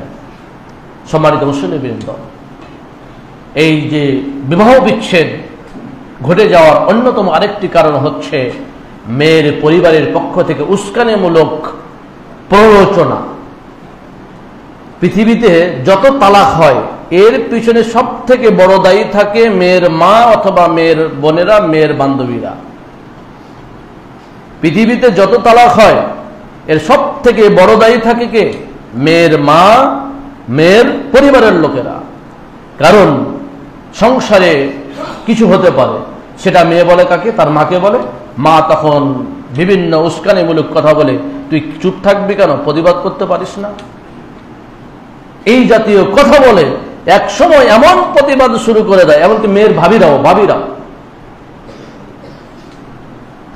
সম্মানিত মুসলিমবৃন্দ, এই যে বিবাহ বিচ্ছেদ ঘটে যাওয়ার অন্যতম আরেকটি কারণ হচ্ছে মেয়ের পরিবারের পক্ষ থেকে উস্কানিমূলক প্ররোচনা। পৃথিবীতে যত তালাক হয় এর পিছনে সব থেকে বড় দায়ী থাকে মেয়ের মা অথবা মেয়ের বোনেরা, মেয়ের বান্ধবীরা। পৃথিবীতে যত তালাক হয় এর সব থেকে বড় দায়ী থাকে কে? মেয়ের মা, মেয়ের পরিবারের লোকেরা। কারণ সংসারে কিছু হতে পারে, সেটা মেয়ে বলে কাকে? তার মাকে বলে। মা তখন বিভিন্ন উস্কানিমূলক কথা বলে, তুই চুপ থাকবি কেন, প্রতিবাদ করতে পারিস না, এই জাতীয় কথা বলে এক সময় এমন প্রতিবাদ শুরু করে দেয়, এমনকি মেয়ের ভাবিরাও।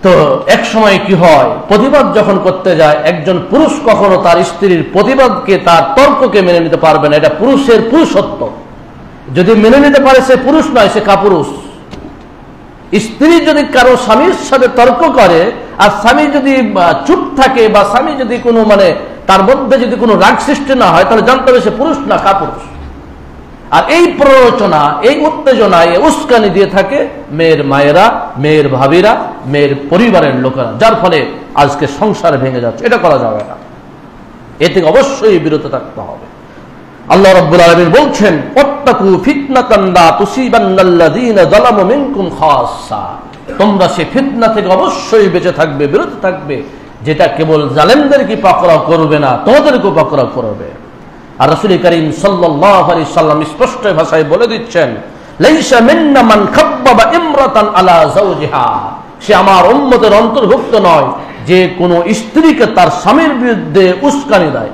তো এক সময় কি হয়, প্রতিবাদ যখন করতে যায়, একজন পুরুষ কখনো তার স্ত্রীর প্রতিবাদকে, তার তর্ককে মেনে নিতে পারবে না। এটা পুরুষের পুরুষত্ব। যদি মেনে নিতে পারে সে পুরুষ নয়, সে কাপুরুষ। স্ত্রী যদি কারো স্বামীর সাথে তর্ক করে আর স্বামী যদি চুপ থাকে বা স্বামী যদি কোনো তার মধ্যে যদি কোনো রাগ সৃষ্টি না হয়, তাহলে জানতে হবে সে পুরুষ না, কাপুরুষ। আর এই প্ররোচনা, এই উত্তেজনা, এই উস্কানি দিয়ে থাকে মেয়ের মায়েরা, মেয়ের ভাবিরা, মেয়ের পরিবারের লোকেরা, যার ফলে আজকে সংসার ভেঙে যাচ্ছে। এটা করা যাবে না, এ থেকে অবশ্যই বিরত থাকতে হবে। আল্লাহ রাব্বুল আলামিন বলছেন, ওয়াত্তাকু ফিতনাতান লা তুসিবান্নাল্লাযীনা যালামু মিনকুম খাসসা, তোমরা সে ফিতনা থেকে অবশ্যই বেঁচে থাকবে, বিরত থাকবে, যেটা কেবল জালেমদেরকে পাকড়াও করবে না, তোমাদেরকেও পাকড়াও করবে। আর রাসূল করিম সাল্লাল্লাহু আলাইহি সাল্লাম স্পষ্ট ভাষায় বলে দিচ্ছেন, লাইসা মিন্না মান খাব্বাবা ইমরাতান আলা যাওজিহা, সে আমার উম্মতের অন্তর্ভুক্ত নয় যে কোনো স্ত্রীকে তার স্বামীর বিরুদ্ধে উস্কানি দেয়।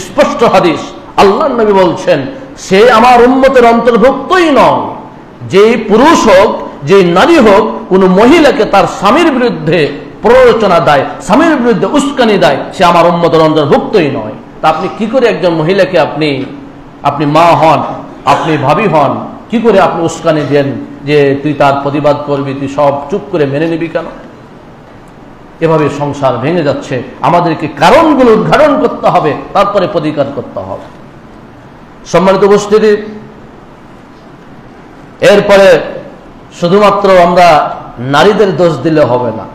স্পষ্ট হাদিস, আল্লাহর নবী বলছেন সে আমার উম্মতের অন্তর্ভুক্তই নয় যে পুরুষ হোক, যে নারী হোক, কোন মহিলাকে তার স্বামীর বিরুদ্ধে প্ররোচনা দেয়, স্বামীর বিরুদ্ধে উস্কানি দেয়, সে আমার উম্মতের অন্তর্ভুক্তই নয়। তা আপনি কি করে একজন মহিলাকে আপনি মা হন, আপনি ভাবি হন, কি করে আপনি উস্কানি দেন যে তুই তার প্রতিবাদ করবি, তুই সব চুপ করে মেনে নিবি কেন? এভাবে সংসার ভেঙে যাচ্ছে। আমাদেরকে কারণগুলো উদ্ঘাটন করতে হবে, তারপরে প্রতিকার করতে হবে। সম্মানিত উপস্থিতি, এরপরে শুধুমাত্র আমরা নারীদের দোষ দিলে হবে না,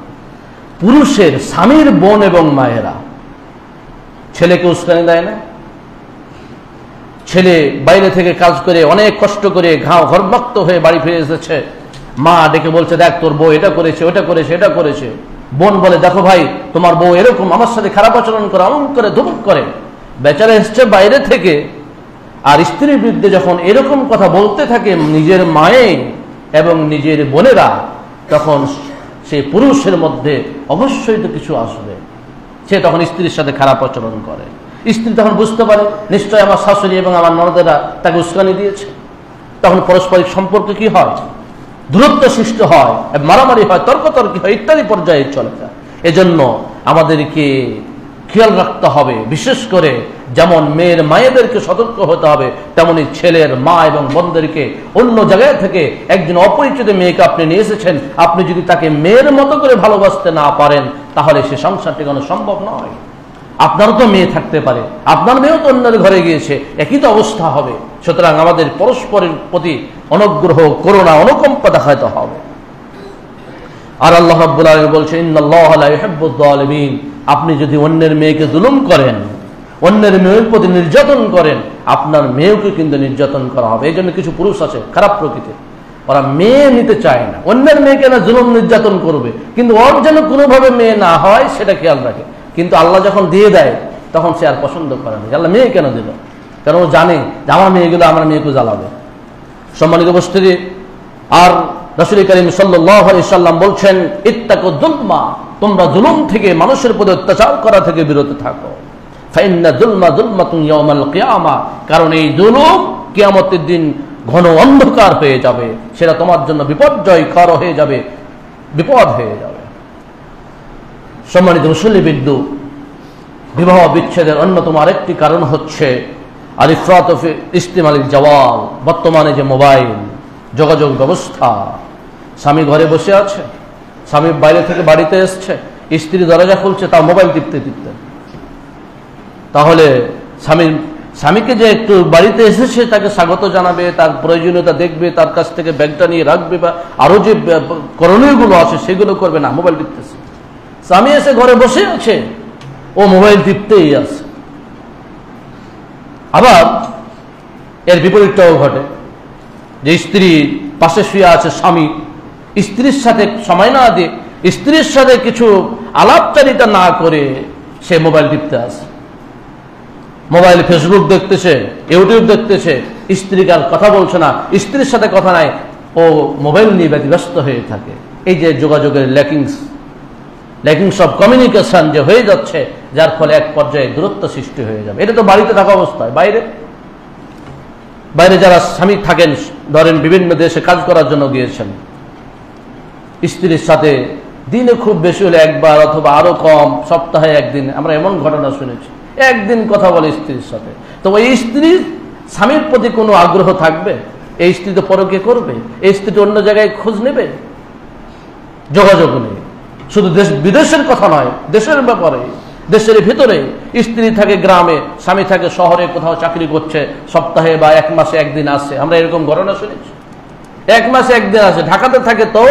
পুরুষের স্বামীর বোন এবং মায়েরা ছেলেকে উস্কানি দেয় না। ছেলে বাইরে থেকে কাজ করে অনেক কষ্ট করে ঘরমাক্ত হয়ে বাড়ি ফিরে এসেছে, মা ডেকে বলছে, দেখ তোর বউ এটা করেছে, ওটা করেছে, এটা করেছে। বোন বলে, দেখো ভাই, তোমার বউ এরকম আমার সাথে খারাপ আচরণ করে, অমন করে, ধমক করে। বেচারা এসছে বাইরে থেকে, আর স্ত্রীর বিরুদ্ধে যখন এরকম কথা বলতে থাকে নিজের মায়ে এবং নিজের বোনেরা, তখন সেই পুরুষের মধ্যে অবশ্যই তো কিছু আসবে। সে তখন স্ত্রীর সাথে খারাপ আচরণ করে। স্ত্রী তখন বুঝতে পারে নিশ্চয় আমার শাশুড়ি এবং আমার ননদেরা তাকে উস্কানি দিয়েছে। তখন পারস্পরিক সম্পর্কে কি হয়, দূরত্ব সৃষ্টি হয়, মারামারি হয়, তর্কতর্কি হয়, ইত্যাদি পর্যায়ে চলে যায়। এজন্য আমাদেরকে খেয়াল রাখতে হবে, বিশেষ করে যেমন মেয়ের মায়েদেরকে সতর্ক হতে হবে, তেমনি ছেলের মা এবং বোনদেরকে। অন্য জায়গায় থেকে একজন অপরিচিত মেয়েকে আপনি নিয়ে এসেছেন, আপনি যদি তাকে মেয়ের মতো করে ভালোবাসতে না পারেন তাহলে সে সংসার টিকানো সম্ভব নয়। আপনারও তো মেয়ে থাকতে পারে, আপনার মেয়েও তো অন্যের ঘরে গিয়েছে, একই তো অবস্থা হবে। সুতরাং আমাদের পরস্পরের প্রতি অনুগ্রহ, করুণা, অনুকম্পা দেখাতে হবে। আর আল্লাহ রাব্বুল আলামিন বলছেন, ইন্নাল্লাহা লা ইউহিব্বুয যালিমিন, আপনি যদি অন্যের মেয়েকে জুলুম করেন, অন্যের মেয়ের প্রতি নির্যাতন করেন, আপনার মেয়েকে কিন্তু নির্যাতন করা হবে। এই জন্য কিছু পুরুষ আছে খারাপ প্রকৃতির, ওরা মেয়ে নিতে চায় না, অন্যের মেয়েকে না জুলুম নির্যাতন করবে, কিন্তু ওর যেন কোনোভাবে মেয়ে না হয় সেটা খেয়াল রাখে। কিন্তু আল্লাহ যখন দিয়ে দেয় তখন সে আর পছন্দ করে না। আল্লাহ মেয়ে কেন দিল? কারণ ও জানে যে আমার মেয়েগুলো আমার মেয়েকে জ্বালাবে। সম্মানিত উপস্থিতি, আর রাসূল করিম সাল্লাল্লাহু আলাইহি সাল্লাম বলছেন, ইত্তাকু যুলমা, তোমরা জুলুম থেকে, মানুষের প্রতি অত্যাচার করা থেকে বিরত থাকো। ফাইন্না যুলমা যুলমাতুন ইয়াউমাল কিয়ামা, কারণ এই জুলুম কিয়ামতের দিন ঘন অন্ধকার হয়ে যাবে, সেটা তোমার জন্য বিপর্যয়কর হয়ে যাবে, বিপদ হয়ে যাবে। সম্মানিত মুসল্লিবৃন্দ, বিবাহ বিচ্ছেদের অন্যতম আরেকটি কারণ হচ্ছে আল ইফরাত ফি ইস্তেমালিল জাওয়াল। বর্তমানে যে মোবাইল যোগাযোগ ব্যবস্থা, স্বামী ঘরে বসে আছে, স্বামী বাইরে থেকে বাড়িতে এসছে, স্ত্রী দরজা খুলছে তাও মোবাইল টিপতে টিপতে। তাহলে স্বামীকে যে একটু বাড়িতে এসেছে তাকে স্বাগত জানাবে, তার প্রয়োজনীয়তা দেখবে, তার কাছ থেকে ব্যাগটা নিয়ে রাখবে, বা আরো যে করণীয়গুলো আছে সেগুলো করবে না, মোবাইল টিপতেছে। স্বামী এসে ঘরে বসে আছে, ও মোবাইল টিপতেই আছে। আবার এর বিপরীতটাও ঘটে, যে স্ত্রী পাশে শুয়ে আছে স্বামী, স্ত্রীর সাথে সময় না দিয়ে, স্ত্রীর সাথে কিছু আলাপচারিতা না করে সে মোবাইল টিপতে আসে, মোবাইল ফেসবুক দেখতেছে, ইউটিউব দেখতেছে, স্ত্রীকে আর কথা বলছে না, স্ত্রীর সাথে কথা নাই, ও মোবাইল নিয়ে ব্যতিব্যস্ত হয়ে থাকে। এই যে যোগাযোগের ল্যাকিংস অফ কমিউনিকেশন যে হয়ে যাচ্ছে, যার ফলে এক পর্যায়ে দূরত্ব সৃষ্টি হয়ে যাবে। এটা তো বাড়িতে থাকা অবস্থায়। বাইরে যারা স্বামী থাকেন, ধরেন বিভিন্ন দেশে কাজ করার জন্য গিয়েছেন, স্ত্রীর সাথে দিনে খুব বেশি হলে একবার অথবা আরো কম সপ্তাহে একদিন, আমরা এমন ঘটনা শুনেছি, একদিন কথা বলে স্ত্রীর সাথে। তো ওই স্ত্রীর স্বামীর প্রতি কোনো আগ্রহ থাকবে? এই স্ত্রী তো পরকীয়া করবে, এই স্ত্রী অন্য জায়গায় খোঁজ নেবে, যোগাযোগ নেই। শুধু দেশ বিদেশের কথা নয়, দেশের ব্যাপারে, দেশের ভিতরে স্ত্রী থাকে গ্রামে, স্বামী থাকে শহরে, কোথাও চাকরি করছে, সপ্তাহে বা এক মাসে একদিন আসে। আমরা এরকম ঘটনা শুনেছি, এক মাসে একদিন আসে, ঢাকাতে থাকে তো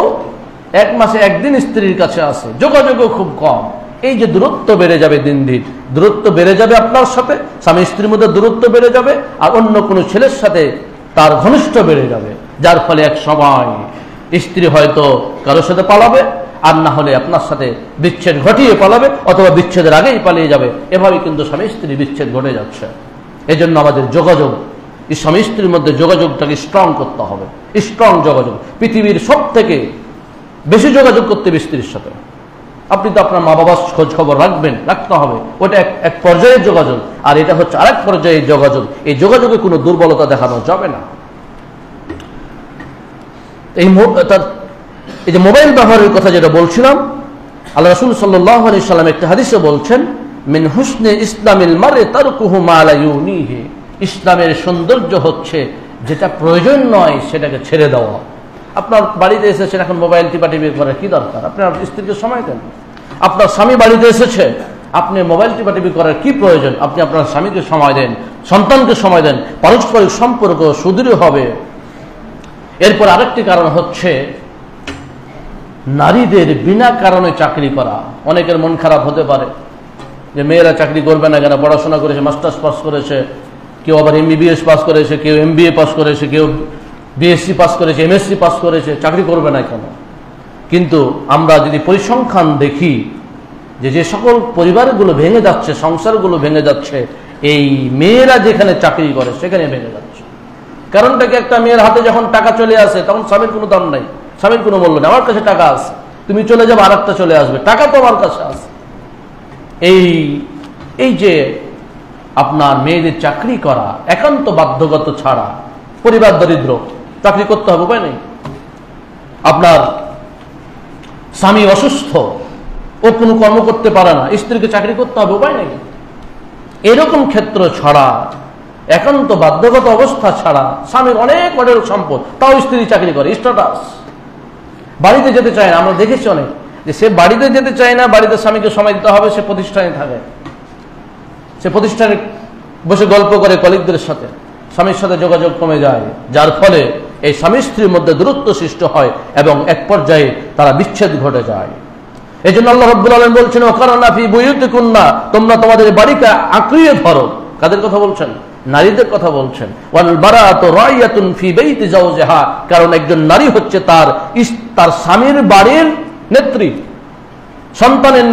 এক মাসে একদিন স্ত্রীর কাছে আসে, যোগাযোগও খুব কম। এই যে দূরত্ব বেড়ে যাবে, দিন দিন দূরত্ব বেড়ে যাবে, আপনার সাথে স্বামী স্ত্রীর মধ্যে দূরত্ব বেড়ে যাবে, আর অন্য কোনো ছেলের সাথে তার ঘনিষ্ঠ বেড়ে যাবে, যার ফলে এক সময় স্ত্রী হয়তো কারোর সাথে পালাবে, আর না হলে আপনার সাথে বিচ্ছেদ ঘটিয়ে পালাবে, অথবা বিচ্ছেদের আগেই পালিয়ে যাবে। এভাবে কিন্তু স্বামী স্ত্রী বিচ্ছেদ ঘটে যাচ্ছে। এই জন্য আমাদের যোগাযোগ, এই স্বামী স্ত্রীর মধ্যে যোগাযোগটাকে স্ট্রং করতে হবে, স্ট্রং যোগাযোগ। পৃথিবীর সব থেকে বেশি যোগাযোগ করতে হবে স্ত্রীর সাথে। আপনি তো আপনার মা বাবার খোঁজ খবর রাখতে হবে, ওটা এক পর্যায়ের যোগাযোগ, আর এটা হচ্ছে আরেক পর্যায়ের যোগাযোগ। এই যোগাযোগে কোনো দুর্বলতা দেখানো যাবে না। এই যে মোবাইল ব্যবহারের কথা যেটা বলছিলাম, আল্লাহ রাসূল সাল্লাল্লাহু আলাইহি সাল্লাম একটা হাদিসে বলছেন, মিন হুসনে ইসলামিল মারই তারকুহু মা লা ইউনিহি, ইসলামের সৌন্দর্য হচ্ছে যেটা প্রয়োজন নয় সেটাকে ছেড়ে দেওয়া। আপনার বাড়িতে এসেছেন, এখন মোবাইল টিপাটিপি করার কি দরকার? আপনি আপনার স্ত্রীকে সময় দেন। আপনার স্বামী বাড়িতে এসেছে, আপনি মোবাইল টিপাটিপি করার কি প্রয়োজন? আপনি আপনার স্বামীকে সময় দেন, সন্তানকে সময় দেন, পারস্পরিক সম্পর্ক সুদৃঢ় হবে। এরপর আরেকটি কারণ হচ্ছে নারীদের বিনা কারণে চাকরি করা। অনেকের মন খারাপ হতে পারে যে মেয়েরা চাকরি করবে না কেন, পড়াশোনা করেছে, মাস্টার্স পাস করেছে, কেউ আবার MBBS পাস করেছে, কেউ MBA পাস করেছে, কেউ BSc পাস করেছে, MSc পাস করেছে, চাকরি করবে না কেন? কিন্তু আমরা যদি পরিসংখ্যান দেখি যে সকল পরিবারগুলো ভেঙে যাচ্ছে, সংসারগুলো ভেঙে যাচ্ছে, এই মেয়েরা যেখানে চাকরি করে সেখানে ভেঙে যাচ্ছে। কারণটা কি? একটা মেয়ের হাতে যখন টাকা চলে আসে তখন স্বামীর কোনো দাম নাই, স্বামীর কোনো মূল্য নেই। আমার কাছে টাকা আছে, তুমি চলে যাবে, আর একটা চলে আসবে, টাকা তো আমার কাছে আছে। এই যে আপনার মেয়েদের চাকরি করা একান্ত বাধ্যগত ছাড়া, পরিবার দরিদ্র, চাকরি করতে হবে, উপায় নেই। আপনার স্বামী অসুস্থ, ও কোনো কর্ম করতে পারে না, স্ত্রীকে চাকরি করতে হবে, উপায় নেই। এরকম ক্ষেত্র ছাড়া, একান্ত বাধ্যগত অবস্থা ছাড়া, স্বামীর অনেক অনেক সম্পদ, তাও স্ত্রী চাকরি করে, স্ট্যাটাস। বাড়িতে যেতে চায় না, আমরা দেখেছি অনেক, যে সে বাড়িতে যেতে চায় না, বাড়িতে স্বামীকে সময় দিতে হবে, সে প্রতিষ্ঠানে থাকে, সে প্রতিষ্ঠানে বসে গল্প করে কলিগদের সাথে, স্বামীর সাথে যোগাযোগ কমে যায়, যার ফলে এই স্বামী স্ত্রীর মধ্যে দূরত্ব সৃষ্টি হয় এবং এক পর্যায়ে তারা বিচ্ছেদ ঘটে যায়। এই জন্য আল্লাহ রাব্বুল আলামিন বলছেন, ওয়াকারনা ফি বুয়ুতিকুন্না, তোমরা তোমাদের বাড়িকে আঁকড়িয়ে ধরো। কাদের কথা বলছেন? নারীদের কথা বলছেন। ওয়াল বারাতু রাইয়াতুন ফি বাইতি জাওজিহা, কারণ একজন নারী হচ্ছে তার স্বামীর বাড়ির নেত্রী, সন্তানের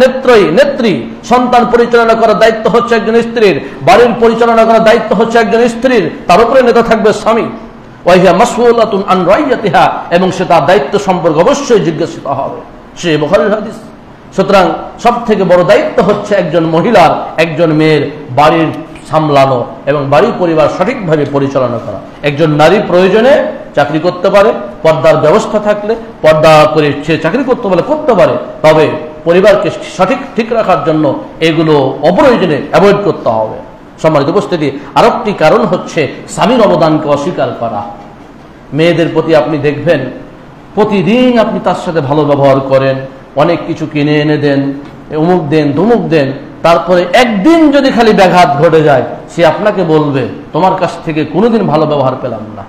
নেত্রী। সন্তান পরিচালনা করার দায়িত্ব হচ্ছে একজন স্ত্রীর, বাড়ির পরিচালনা করার দায়িত্ব হচ্ছে একজন স্ত্রীর, তার উপরে নেতা থাকবে স্বামী। ওয়াহিয়া মাসউলাতুন আন রাইয়াতিহা, এবং সে তার দায়িত্ব সম্পর্কে অবশ্যই জিজ্ঞাসিত হবে, সে বুখারীর হাদিস। সুতরাং সব থেকে বড় দায়িত্ব হচ্ছে একজন মহিলার, একজন মেয়ের বাড়ির সামলানো এবং বাড়ি পরিবার সঠিকভাবে পরিচালনা করা। একজন নারী প্রয়োজনে চাকরি করতে পারে, পর্দার ব্যবস্থা থাকলে পর্দা করে সে চাকরি করতে পারে, তবে পরিবারকে ঠিক রাখার জন্য এগুলো অপ্রয়োজনে অ্যাভয়েড করতে হবে। সম্মানিত উপস্থিতি, আরেকটি কারণ হচ্ছে স্বামীর অবদানকে অস্বীকার করা। মেয়েদের প্রতি আপনি দেখবেন, প্রতিদিন আপনি তার সাথে ভালো ব্যবহার করেন, অনেক কিছু কিনে এনে দেন, অমুক দেন তমুক দেন, তারপরে একদিন যদি খালি ব্যাঘাত ঘটে যায়, সে আপনাকে বলবে, তোমার কাছ থেকে কোনোদিন ভালো ব্যবহার পেলাম না।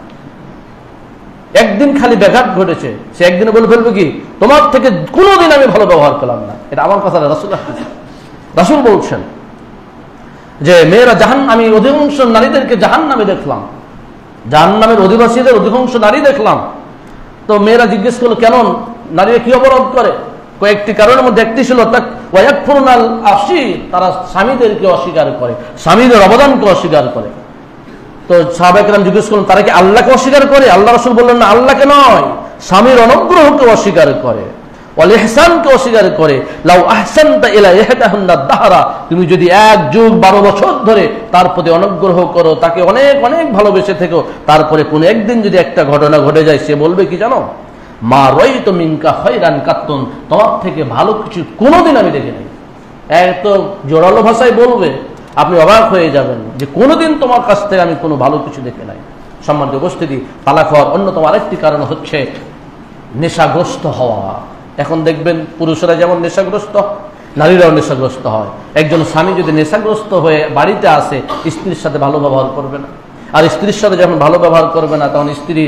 একদিন খালি ব্যাঘাত ঘটেছে, সে একদিনে বলে ফেলবে কি, তোমার থেকে কোনোদিন আমি ভালো ব্যবহার পেলাম না। এটা আমার কথা না, রাসূল বলছেন যে মেয়েরা আমি অধিকাংশ নারীদেরকে জাহান্নামে দেখলাম, জাহান্নামের অধিবাসীদের অধিকাংশ নারী দেখলাম। তো মেয়েরা জিজ্ঞেস করলো, কেন নারীরা কি অপরাধ করে? কয়েকটি কারণের মধ্যে একটি ছিল ওয়ায়াকফুরুনাল আশীর, তারা স্বামীদেরকে অস্বীকার করে, স্বামীদের অবদানকে অস্বীকার করে। তো সাহাবায়ে কেরাম জিজ্ঞেস করলেন, তারা কি আল্লাহকে অস্বীকার করে? আল্লাহ রাসূল বললেন, না, আল্লাহকে নয়, স্বামীর অনুগ্রহকে অস্বীকার করে, ওয়াল ইহসানকে অস্বীকার করে। লাউ আহসানতা ইলা ইহদাহুন্না দাহরা, তুমি যদি 1 যুগ 12 বছর ধরে তার প্রতি অনুগ্রহ করো, তাকে অনেক অনেক ভালোবেসে থেকো, তারপরে কোন একদিন যদি একটা ঘটনা ঘটে যায়, সে বলবে কি জানো, মা রাইতু মিনকা খায়রান কাত্তুন, তোমার থেকে ভালো কিছু কোনোদিন আমি দেখি নাই। এত জোরালো ভাষায় বলবে, আপনি অবাক হয়ে যাবেন যে কোনোদিন তোমার কাছ থেকে আমি কোনো ভালো কিছু দেখে নাই। সম্মানিত উপস্থিতি, তালাক হওয়ার অন্যতম আরেকটি কারণ হচ্ছে নেশাগ্রস্ত হওয়া। এখন দেখবেন পুরুষরা যেমন নেশাগ্রস্ত, নারীরাও নেশাগ্রস্ত হয়। একজন স্বামী যদি নেশাগ্রস্ত হয়ে বাড়িতে আসে, স্ত্রীর সাথে ভালো ব্যবহার করবে না, আর স্ত্রীর সাথে যখন ভালো ব্যবহার করবে না, তখন স্ত্রী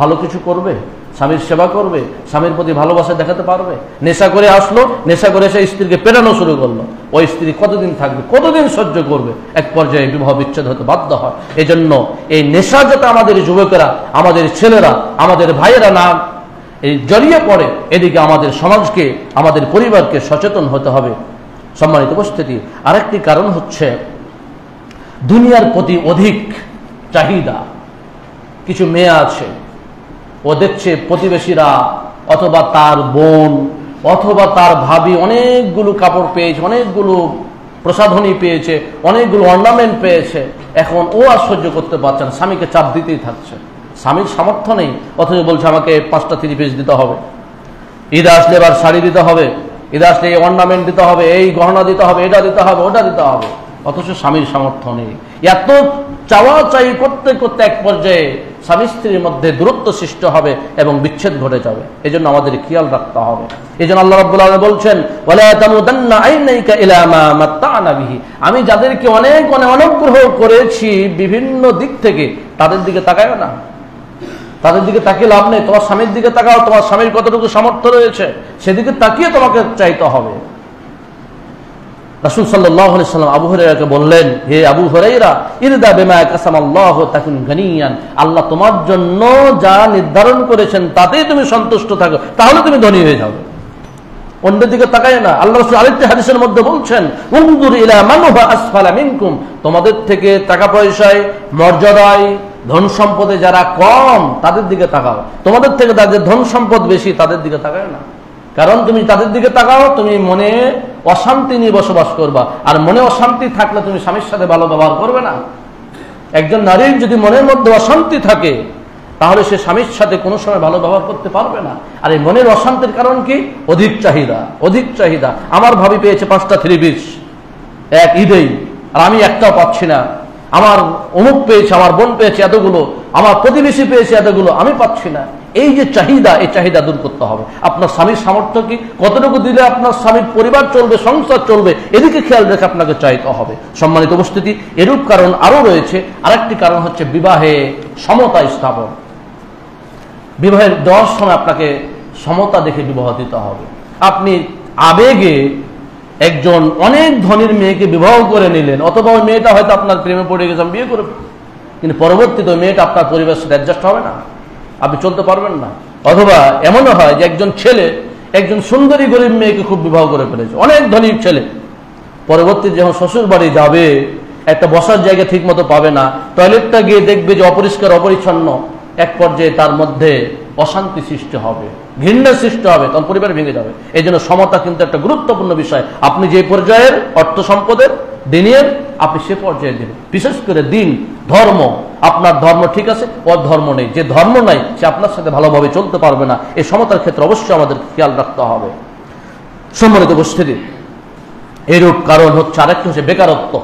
ভালো কিছু করবে, স্বামীর সেবা করবে, স্বামীর প্রতি ভালোবাসা দেখাতে পারবে? নেশা করে আসলো, নেশা করে এসে স্ত্রীকে পেটানো শুরু করলো, ওই স্ত্রী কতদিন থাকবে, কতদিন সহ্য করবে? এক পর্যায়ে বিবাহ বিচ্ছেদ হতে বাধ্য হয়। এজন্য এই নেশা যাতে আমাদের যুবকেরা, আমাদের ছেলেরা, আমাদের ভাইয়েরা না এই জড়িয়ে পড়ে, এদিকে আমাদের সমাজকে, আমাদের পরিবারকে সচেতন হতে হবে। সম্মানিত উপস্থিতি, আরেকটি কারণ হচ্ছে দুনিয়ার প্রতি অধিক চাহিদা। কিছু মেয়ে আছে, ও দেখছে প্রতিবেশীরা অথবা তার বোন অথবা তার ভাবি অনেকগুলো কাপড় পেয়েছে, অনেকগুলো প্রসাধনী পেয়েছে, অনেকগুলো অর্নামেন্ট পেয়েছে, এখন ও আর সহ্য করতে পারছে না, স্বামীকে চাপ দিতেই থাকছে। স্বামীর সামর্থ্য নেই, অথচ বলছে আমাকে 5টা 3 পিস দিতে হবে, ঈদ আসলে এবার শাড়ি দিতে হবে, ঈদ আসলে এই অর্নামেন্ট দিতে হবে, এই গহনা দিতে হবে, এটা দিতে হবে, ওটা দিতে হবে, অথচ স্বামীর সামর্থ্য নেই। এত চাওয়া চাই করতে করতে এক পর্যায়ে স্বামী স্ত্রীর মধ্যে দূরত্ব সৃষ্টি হবে এবং বিচ্ছেদ ঘটে যাবে। এজন্য আমাদের খেয়াল রাখতে হবে। এজন্য আল্লাহ রাব্বুল আলামিন বলছেন, ওয়ালা তামুদান্না আইনাইকা ইলা মা মাত্তা'না বিহি, আমি যাদেরকে অনেক অনেক অনুগ্রহ করেছি বিভিন্ন দিক থেকে, তাদের দিকে তাকায়ও না, তাদের দিকে তাকিয়ে লাভ নেই। তোমার স্বামীর দিকে তাকাও, তোমার স্বামীর কতটুকু সামর্থ্য রয়েছে সেদিকে তাকিয়ে তোমাকে চাইতে হবে। রাসূল সাল্লাল্লাহু আলাইহি সাল্লাম আবু হুরায়রাকে বললেন, হে আবু হুরায়রা, ইরদা বিমা কাসামাল্লাহু তাকুন গানিয়ান, আল্লাহ তোমার জন্য যা নির্ধারণ করেছেন তাতেই তুমি সন্তুষ্ট থাকো, তাহলে তুমি ধনী হয়ে যাবে। অন্যের দিকে তাকায় না। আল্লাহ রাসূল আরেকটি হাদিসের মধ্যে বলছেন, উনজুর ইলা মান হুয়া আসফালা মিনকুম, তোমাদের থেকে টাকা পয়সায়, মর্যাদায়, ধন সম্পদে যারা কম তাদের দিকে তাকাও, তোমাদের থেকে যাদের ধন সম্পদ বেশি তাদের দিকে তাকায় না। কারণ তুমি তাদের দিকে তাকাও, তুমি মনে অশান্তি নিয়ে বসবাস করবা, আর মনে অশান্তি থাকলে তুমি স্বামীর সাথে ভালো ব্যবহার করবে না। একজন নারীর যদি মনের মধ্যে অশান্তি থাকে তাহলে সে স্বামীর সাথে কোনো সময় ভালো ব্যবহার করতে পারবে না। আর এই মনের অশান্তির কারণ কি? অধিক চাহিদা, অধিক চাহিদা। আমার ভাবি পেয়েছে 5টা 3 পিস এক ঈদেই, আর আমি একটাও পাচ্ছি না। আমার অমুক পেয়েছে, আমার বোন পেয়েছে এতগুলো, আমার প্রতিবেশী পেয়েছে এতগুলো, আমি পাচ্ছি না। এই যে চাহিদা, এই চাহিদা দূর করতে হবে। আপনার স্বামীর সামর্থ্য কি, কতটুকু দিলে আপনার স্বামীর পরিবার চলবে, সংসার চলবে, এদিকে খেয়াল রেখে আপনাকে চাইতে হবে। সম্মানিত উপস্থিতি, এরূপ কারণ আরো রয়েছে। আরেকটি কারণ হচ্ছে বিবাহে সমতা স্থাপন। বিবাহের দেওয়ার সময় আপনাকে সমতা দেখে বিবাহ দিতে হবে। আপনি আবেগে একজন অনেক ধনীর মেয়েকে বিবাহ করে নিলেন, অথবা ওই মেয়েটা হয়তো আপনার প্রেমে পড়ে গেছে, বিয়ে করে, কিন্তু পরবর্তীতে ওই মেয়েটা আপনার পরিবারের সাথে অ্যাডজাস্ট হবে না, আপনি চলতে পারবেন না। অথবা এমনও হয় যে একজন ছেলে একজন সুন্দরী গরিব মেয়েকে খুব বিবাহ করে ফেলেছে, অনেক ধনীর ছেলে, পরবর্তীতে যখন শ্বশুর বাড়ি যাবে একটা বসার জায়গা ঠিক মতো পাবে না, টয়লেটটা গিয়ে দেখবে যে অপরিষ্কার অপরিচ্ছন্ন, এক পর্যায়ে তার মধ্যে অশান্তি সৃষ্টি হবে, ঘৃণা সৃষ্টি হবে, তখন পরিবার ভেঙে যাবে। এই জন্য সমতা কিন্তু একটা গুরুত্বপূর্ণ বিষয়। আপনি যে পর্যায়ের অর্থ সম্পদের দিনের, আপনি সে পর্যায়ে দিন। বিশেষ করে দিন, ধর্ম, আপনার ধর্ম ঠিক আছে, ওর ধর্ম নেই, যে ধর্ম নাই সে আপনার সাথে ভালোভাবে চলতে পারবে না। এই সমতার ক্ষেত্রে অবশ্যই আমাদের খেয়াল রাখতে হবে। সম্মানিত উপস্থিতি, এরূপ কারণ হচ্ছে আরেকটি হচ্ছে বেকারত্ব।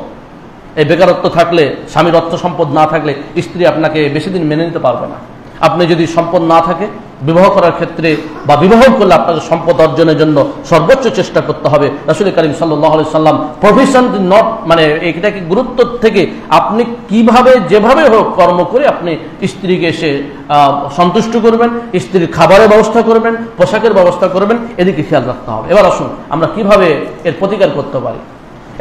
এই বেকারত্ব থাকলে, স্বামীর অর্থ সম্পদ না থাকলে স্ত্রী আপনাকে বেশি দিন মেনে নিতে পারবে না। আপনি যদি সম্পদ না থাকে, বিবাহ করার ক্ষেত্রে বা বিবাহ করলে আপনাকে সম্পদ অর্জনের জন্য সর্বোচ্চ চেষ্টা করতে হবে। রাসূল করিম সাল্লাল্লাহু আলাইহি সাল্লাম প্রফেশন নট, মানে এটাকে গুরুত্ব থেকে আপনি কিভাবে যেভাবে হোক কর্ম করে আপনি স্ত্রীকে এসে সন্তুষ্ট করবেন, স্ত্রীর খাবারের ব্যবস্থা করবেন, পোশাকের ব্যবস্থা করবেন, এদিকে খেয়াল রাখতে হবে। এবার আসুন আমরা কিভাবে এর প্রতিকার করতে পারি।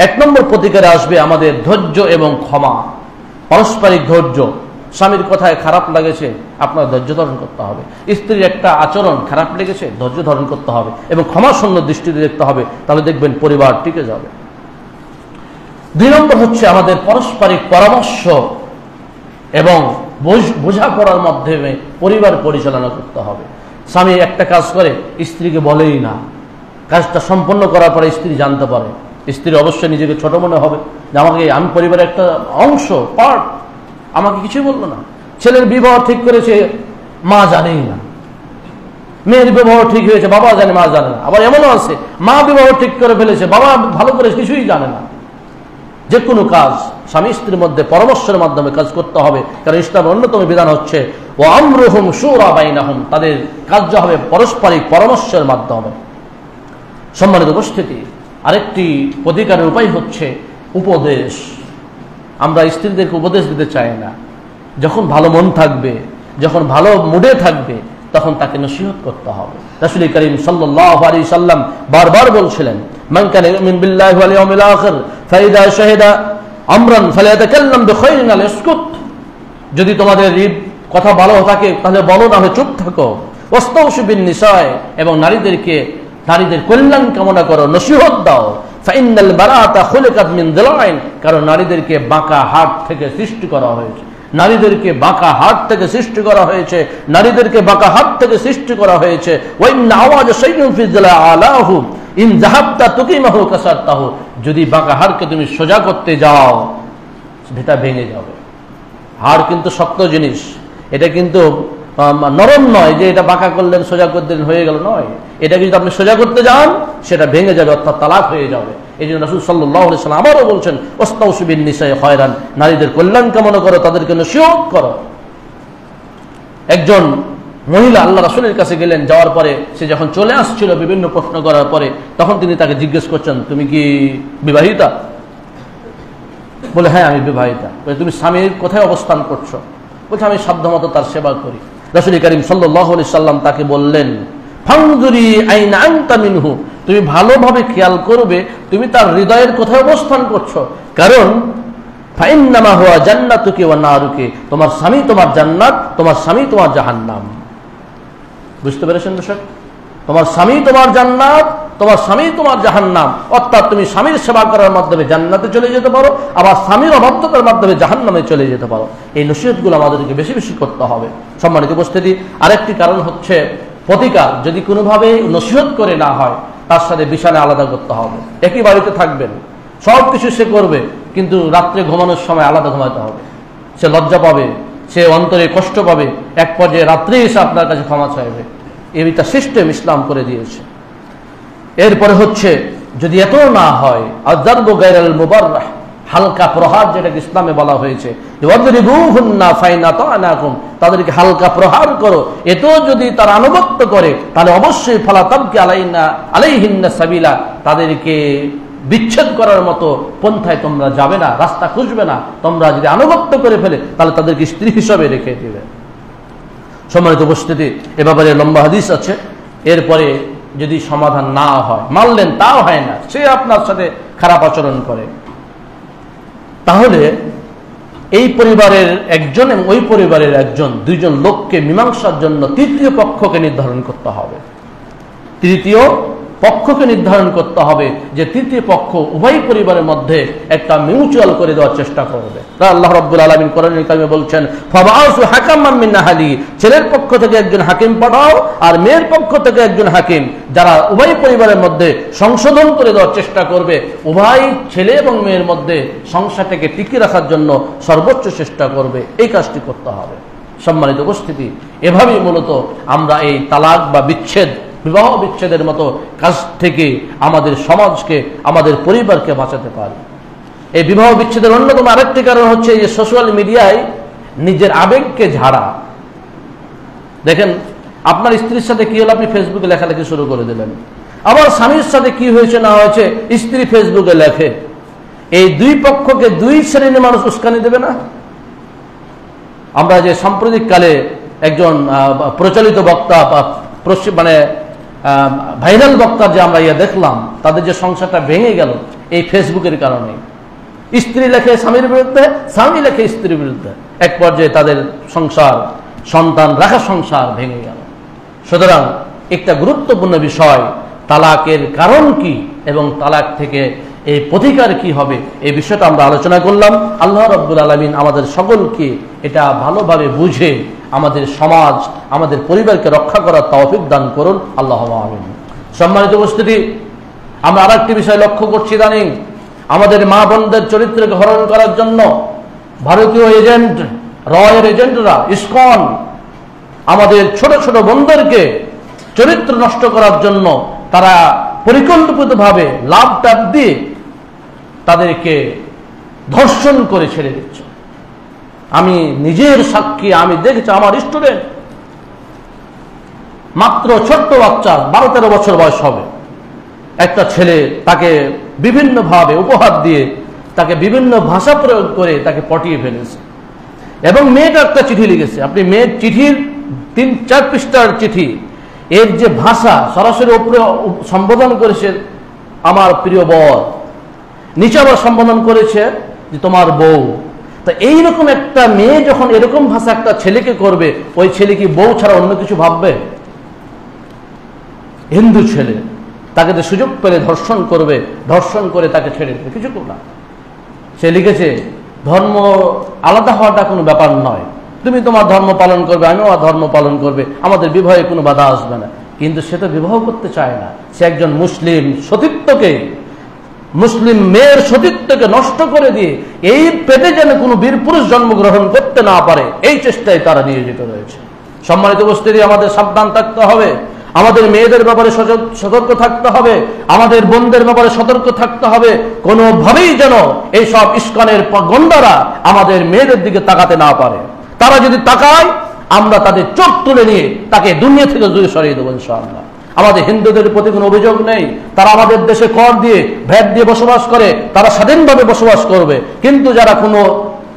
1 নম্বর প্রতিকারে আসবে আমাদের ধৈর্য এবং ক্ষমা, পারস্পরিক ধৈর্য। স্বামীর কথায় খারাপ লাগেছে, আপনার ধৈর্য ধারণ করতে হবে। স্ত্রীর একটা আচরণ খারাপ লেগেছে, ধৈর্য ধারণ করতে হবে এবং ক্ষমাশূন্য দৃষ্টিতে দেখতে হবে, তাহলে দেখবেন পরিবার টিকে যাবে। 2 নম্বর হচ্ছে আমাদের পারস্পরিক পরামর্শ এবং বোঝাপড়ার মাধ্যমে পরিবার পরিচালনা করতে হবে। স্বামী একটা কাজ করে, স্ত্রীকে বলেই না, কাজটা সম্পন্ন করার পরে স্ত্রী জানতে পারে, স্ত্রী অবশ্যই নিজেকে ছোট মনে হবে যে আমি পরিবারের একটা অংশ, পার্ট, আমাকে কিছুই বললো না। ছেলের বিবাহ ঠিক করেছে, মা জানেই না। মেয়ের বিবাহ ঠিক হয়েছে, বাবা জানে, মা জানে না। আবার এমনও আছে, মা বিবাহ ঠিক করে ফেলেছে, বাবা ভালো করে কিছুই জানে না। যে কোনো কাজ স্বামী স্ত্রীর মধ্যে পরামর্শের মাধ্যমে কাজ করতে হবে, কারণ ইসলামের অন্যতম বিধান হচ্ছে ওয়া আমরুহুম শুরা বাইনাহুম, তাদের কার্য হবে পারস্পরিক পরামর্শের মাধ্যমে। সম্মানিত উপস্থিতি, আরেকটি প্রতিকারের উপায় হচ্ছে উপদেশ। আমরা স্ত্রীদেরকে উপদেশ দিতে চাই না। যখন ভালো মন থাকবে, যখন ভালো মুডে থাকবে, তখন তাকে নসিহত করতে হবে। রাসূল করিম সাল্লাল্লাহু আলাইহি সাল্লাম বারবার বলছিলেন, মান কানা ইউমিনু বিল্লাহি ওয়াল ইয়াউমিল আখির ফাইদা শাহিদা আমরান ফালিয়াতাকাল্লাম বিখাইরিন আল ইয়াসকুত। যদি তোমাদের কথা ভালো থাকে তাহলে বলো, না হয় চুপ থাকো। ওয়াস্তাউসু বিন নিসায়, এবং নারীদের কল্যাণ কামনা করো, নসিহত দাও। ফাইনাল বারাতা খুলিকাত মিন দিলাইন, কারণ নারীদেরকে বাঁকা হাত থেকে সৃষ্টি করা হয়েছে, নারীদেরকে বাঁকা হাত থেকে সৃষ্টি করা হয়েছে, নারীদেরকে বাঁকা হাত থেকে সৃষ্টি করা হয়েছে। ওয়া ইন্না আওয়াজ শাইউন ফি দিলা আলাহু ইন যাহাবতা তুকিমাহু কাসারতাহু, যদি বাঁকা হাড়কে তুমি সোজা করতে যাও সেটা ভেঙে যাবে। হাড় কিন্তু শক্ত জিনিস, এটা কিন্তু নরম নয় যে এটা বাঁকা করলেন সোজা করলেন হয়ে গেল, নয়। এটাকে যদি আপনি সোজা করতে যান সেটা ভেঙে যাবে, অর্থাৎ তালাক হয়ে যাবে। এই জন্য রাসূল সাল্লাল্লাহু আলাইহি সাল্লাম আবারও বলছেন, ওয়াস্তাউসু বিন নিসাই খায়রান, নারীদের কল্যাণ কামনা করো, তাদেরকে নসিহত করো। একজন মহিলা আল্লাহ রাসূলের কাছে গেলেন, যাওয়ার পরে সে যখন চলে আসছিল বিভিন্ন প্রশ্ন করার পরে, তখন তিনি তাকে জিজ্ঞেস করছেন, তুমি কি বিবাহিতা? বলে, হ্যাঁ আমি বিবাহিতা। বলে, তুমি স্বামীর কোথায় অবস্থান করছো? বলছে, আমি সাধ্যমতো তার সেবা করি। রাসূল করিম সাল্লাল্লাহু আলাইহি সাল্লাম তাকে বললেন, ফানজুরি আইনা আনতা মিনহু, তুমি ভালোভাবে খেয়াল করবে তুমি তার হৃদয়ের কোথায় অবস্থান করছো, কারণ ফাইন্নামা হুয়া জান্নাতুকি ওয়া নারুকি, তোমার স্বামী তোমার জান্নাত, তোমার স্বামী তোমার জাহান্নাম। বুঝতে পেরেছেন দর্শক? তোমার স্বামী তোমার জান্নাত, তোমার স্বামী তোমার জাহান্নাম। অর্থাৎ তুমি স্বামীর সেবা করার মাধ্যমে জান্নাতে চলে যেতে পারো, আবার স্বামীর অবাধ্যতার মাধ্যমে জাহান্নামে চলে যেতে পারো। এই নসিহতগুলো আমাদেরকে বেশি বেশি করতে হবে। সম্মানিত উপস্থিতি, আরেকটি কারণ হচ্ছে প্রতিকার যদি কোনোভাবে নসিহত করে না হয়, তার সাথে বিছানা আলাদা করতে হবে। একই বাড়িতে থাকবেন, সব কিছু সে করবে, কিন্তু রাত্রে ঘুমানোর সময় আলাদা ঘুমাতে হবে। সে লজ্জা পাবে, সে অন্তরে কষ্ট পাবে, এক পর্যায়ে রাত্রে এসে আপনার কাছে ক্ষমা চাইবে। এইটা সিস্টেম ইসলাম করে দিয়েছে। এরপরে হচ্ছে যদি এত না হয়, আযযারবু গায়রাল মুবাররাহ, হালকা প্রহার যেটাকে ইসলামে বলা হয়েছে, ওয়াদরিবুহুন্না ফাইন আতানাকুম, তাদেরকে হালকা প্রহার করো। এতেও যদি তারা আনুগত্য করে, তাহলে অবশ্যই ফালা তাবকি আলাইহিন্না সাবিলা, তাদেরকে বিচ্ছেদ করার মতো পন্থায় তোমরা যাবে না, রাস্তা খুঁজবে না। তোমরা যদি আনুগত্য করে ফেলে, তাহলে তাদেরকে স্ত্রী হিসাবে রেখে দেবে। সম্মানিত উপস্থিতি, এ ব্যাপারে লম্বা হাদিস আছে। এরপরে যদি সমাধান না হয়, মানলেন তাও হয় না, সে আপনার সাথে খারাপ আচরণ করে, তাহলে এই পরিবারের একজন এবং ওই পরিবারের একজন, দুইজন লোককে মীমাংসার জন্য তৃতীয় পক্ষকে নির্ধারণ করতে হবে। তৃতীয় পক্ষকে নির্ধারণ করতে হবে, যে তৃতীয় পক্ষ উভয় পরিবারের মধ্যে একটা মিউচুয়াল করে দেওয়ার চেষ্টা করবে। আল্লাহ রাব্বুল আলামিন কোরআনুল কারিমে বলছেন, ফাবাসু হাকামান মিন আহলি, ছেলের পক্ষ থেকে একজন হাকিম পাঠাও আর মেয়ের পক্ষ থেকে একজন হাকিম, যারা উভয় পরিবারের মধ্যে সংশোধন করে দেওয়ার চেষ্টা করবে, উভয় ছেলে এবং মেয়ের মধ্যে সংসারটাকে টিকিয়ে রাখার জন্য সর্বোচ্চ চেষ্টা করবে। এই কাজটি করতে হবে। সম্মানিত উপস্থিতি, এভাবেই মূলত আমরা এই তালাক বা বিচ্ছেদ, বিবাহ বিচ্ছেদের মতো কাজ থেকে আমাদের সমাজকে, আমাদের পরিবারকে বাঁচাতে পারি। এই বিবাহ বিচ্ছেদের অন্যতম আরেকটি কারণ হচ্ছে যে সোশ্যাল মিডিয়ায় নিজের আবেগকে ঝাড়া। দেখেন, আপনার স্ত্রীর সাথে কি হলো, আপনি ফেসবুকে লেখালেখি শুরু করে দিলেন। আবার স্বামীর সাথে কি হয়েছে না হয়েছে, স্ত্রী ফেসবুকে লেখে। এই দুই পক্ষকে দুই শ্রেণীর মানুষ উস্কানি দেবে না? আমরা যে সাম্প্রতিককালে একজন প্রচলিত বক্তা বা ভাইরাল বক্তার যে আমরা দেখলাম, তাদের যে সংসারটা ভেঙে গেল এই ফেসবুকের কারণে। স্ত্রী লেখে স্বামীর বিরুদ্ধে, স্বামী লেখে স্ত্রীর বিরুদ্ধে, এক পর্যায়ে তাদের সংসার, সন্তান রাখা সংসার ভেঙে গেল। সুতরাং একটা গুরুত্বপূর্ণ বিষয়, তালাকের কারণ কি এবং তালাক থেকে এই প্রতিকার কি হবে, এই বিষয়টা আমরা আলোচনা করলাম। আল্লাহ রাব্বুল আলামিন আমাদের সকলকে এটা ভালোভাবে বুঝে আমাদের সমাজ, আমাদের পরিবারকে রক্ষা করার তৌফিক দান করুন, আল্লাহুম্মা আমিন। সম্মানিত উপস্থিতি, আমরা আরেকটি বিষয় লক্ষ্য করছি, ইদানিং আমাদের মা বোনদের চরিত্রকে হরণ করার জন্য ভারতীয় এজেন্ট, রয়ের এজেন্টরা, ইসকন আমাদের ছোট ছোট বোনদেরকে চরিত্র নষ্ট করার জন্য তারা পরিকল্পিতভাবে লাভ টাভ দিয়ে তাদেরকে ধর্ষণ করে ছেড়ে দিচ্ছে। আমি নিজের সাক্ষী, আমি দেখেছি, আমার স্টুডেন্ট, মাত্র ছোট্ট বাচ্চা, 12-13 বছর বয়স হবে, একটা ছেলে তাকে বিভিন্নভাবে উপহার দিয়ে, তাকে বিভিন্ন ভাষা প্রয়োগ করে তাকে পটিয়ে ফেলেছে। এবং মেয়েটা একটা চিঠি লিখেছে। আপনি মেয়ের চিঠির 3-4 পৃষ্ঠার চিঠি, এর যে ভাষা, সরাসরি উপরে সম্বোধন করেছে আমার প্রিয় বর, নিচে আবার সম্বোধন করেছে যে তোমার বউ। তা এইরকম একটা মেয়ে যখন এরকম ভাষা একটা ছেলেকে করবে, ওই ছেলে কি বউ ছাড়া অন্য কিছু ভাববে? হিন্দু ছেলে, তাকে তো সুযোগ পেলে ধর্ষণ করবে, ধর্ষণ করে তাকে ছেড়ে দেবে, কিছু না। সে লিখেছে, ধর্ম আলাদা হওয়াটা কোনো ব্যাপার নয়, তুমি তোমার ধর্ম পালন করবে, আমিও আমার ধর্ম পালন করবে, আমাদের বিবাহে কোনো বাধা আসবে না। কিন্তু সে তো বিবাহ করতে চায় না। সে একজন মুসলিম সতীত্বকে, মুসলিম মেয়ের সতীত্বকে নষ্ট করে দিয়ে এই পেটে যেন কোনো বীর পুরুষ জন্মগ্রহণ করতে না পারে, এই চেষ্টায় তারা নিয়োজিত রয়েছে। সম্মানিত উপস্থিতি, আমাদের সাবধান থাকতে হবে, আমাদের মেয়েদের ব্যাপারে সতর্ক থাকতে হবে, আমাদের বোনদের ব্যাপারে সতর্ক থাকতে হবে। কোনোভাবেই যেন এইসব ইস্কনের গন্ডারা আমাদের মেয়েদের দিকে তাকাতে না পারে। তারা যদি তাকায়, আমরা তাদের চোখ তুলে নিয়ে তাকে দুনিয়া থেকে দূরে সরিয়ে দেবো ইনশাআল্লাহ। আমাদের হিন্দুদের প্রতি কোনো অভিযোগ নেই, তারা আমাদের দেশে কর দিয়ে, ভ্যাট দিয়ে বসবাস করে, তারা স্বাধীনভাবে বসবাস করবে।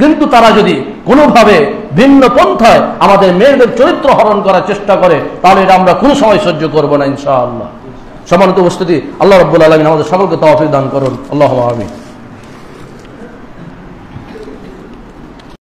কিন্তু তারা যদি কোনোভাবে ভিন্ন পন্থায় আমাদের মেয়েদের চরিত্র হরণ করার চেষ্টা করে, তাহলে এটা আমরা কোনো সময় সহ্য করবো না ইনশাআল্লাহ। সম্মানিত উপস্থিতি, আল্লাহ রাব্বুল আলামিন আমাদের সকলকে তৌফিক দান করুন, আল্লাহুম্মা আমিন।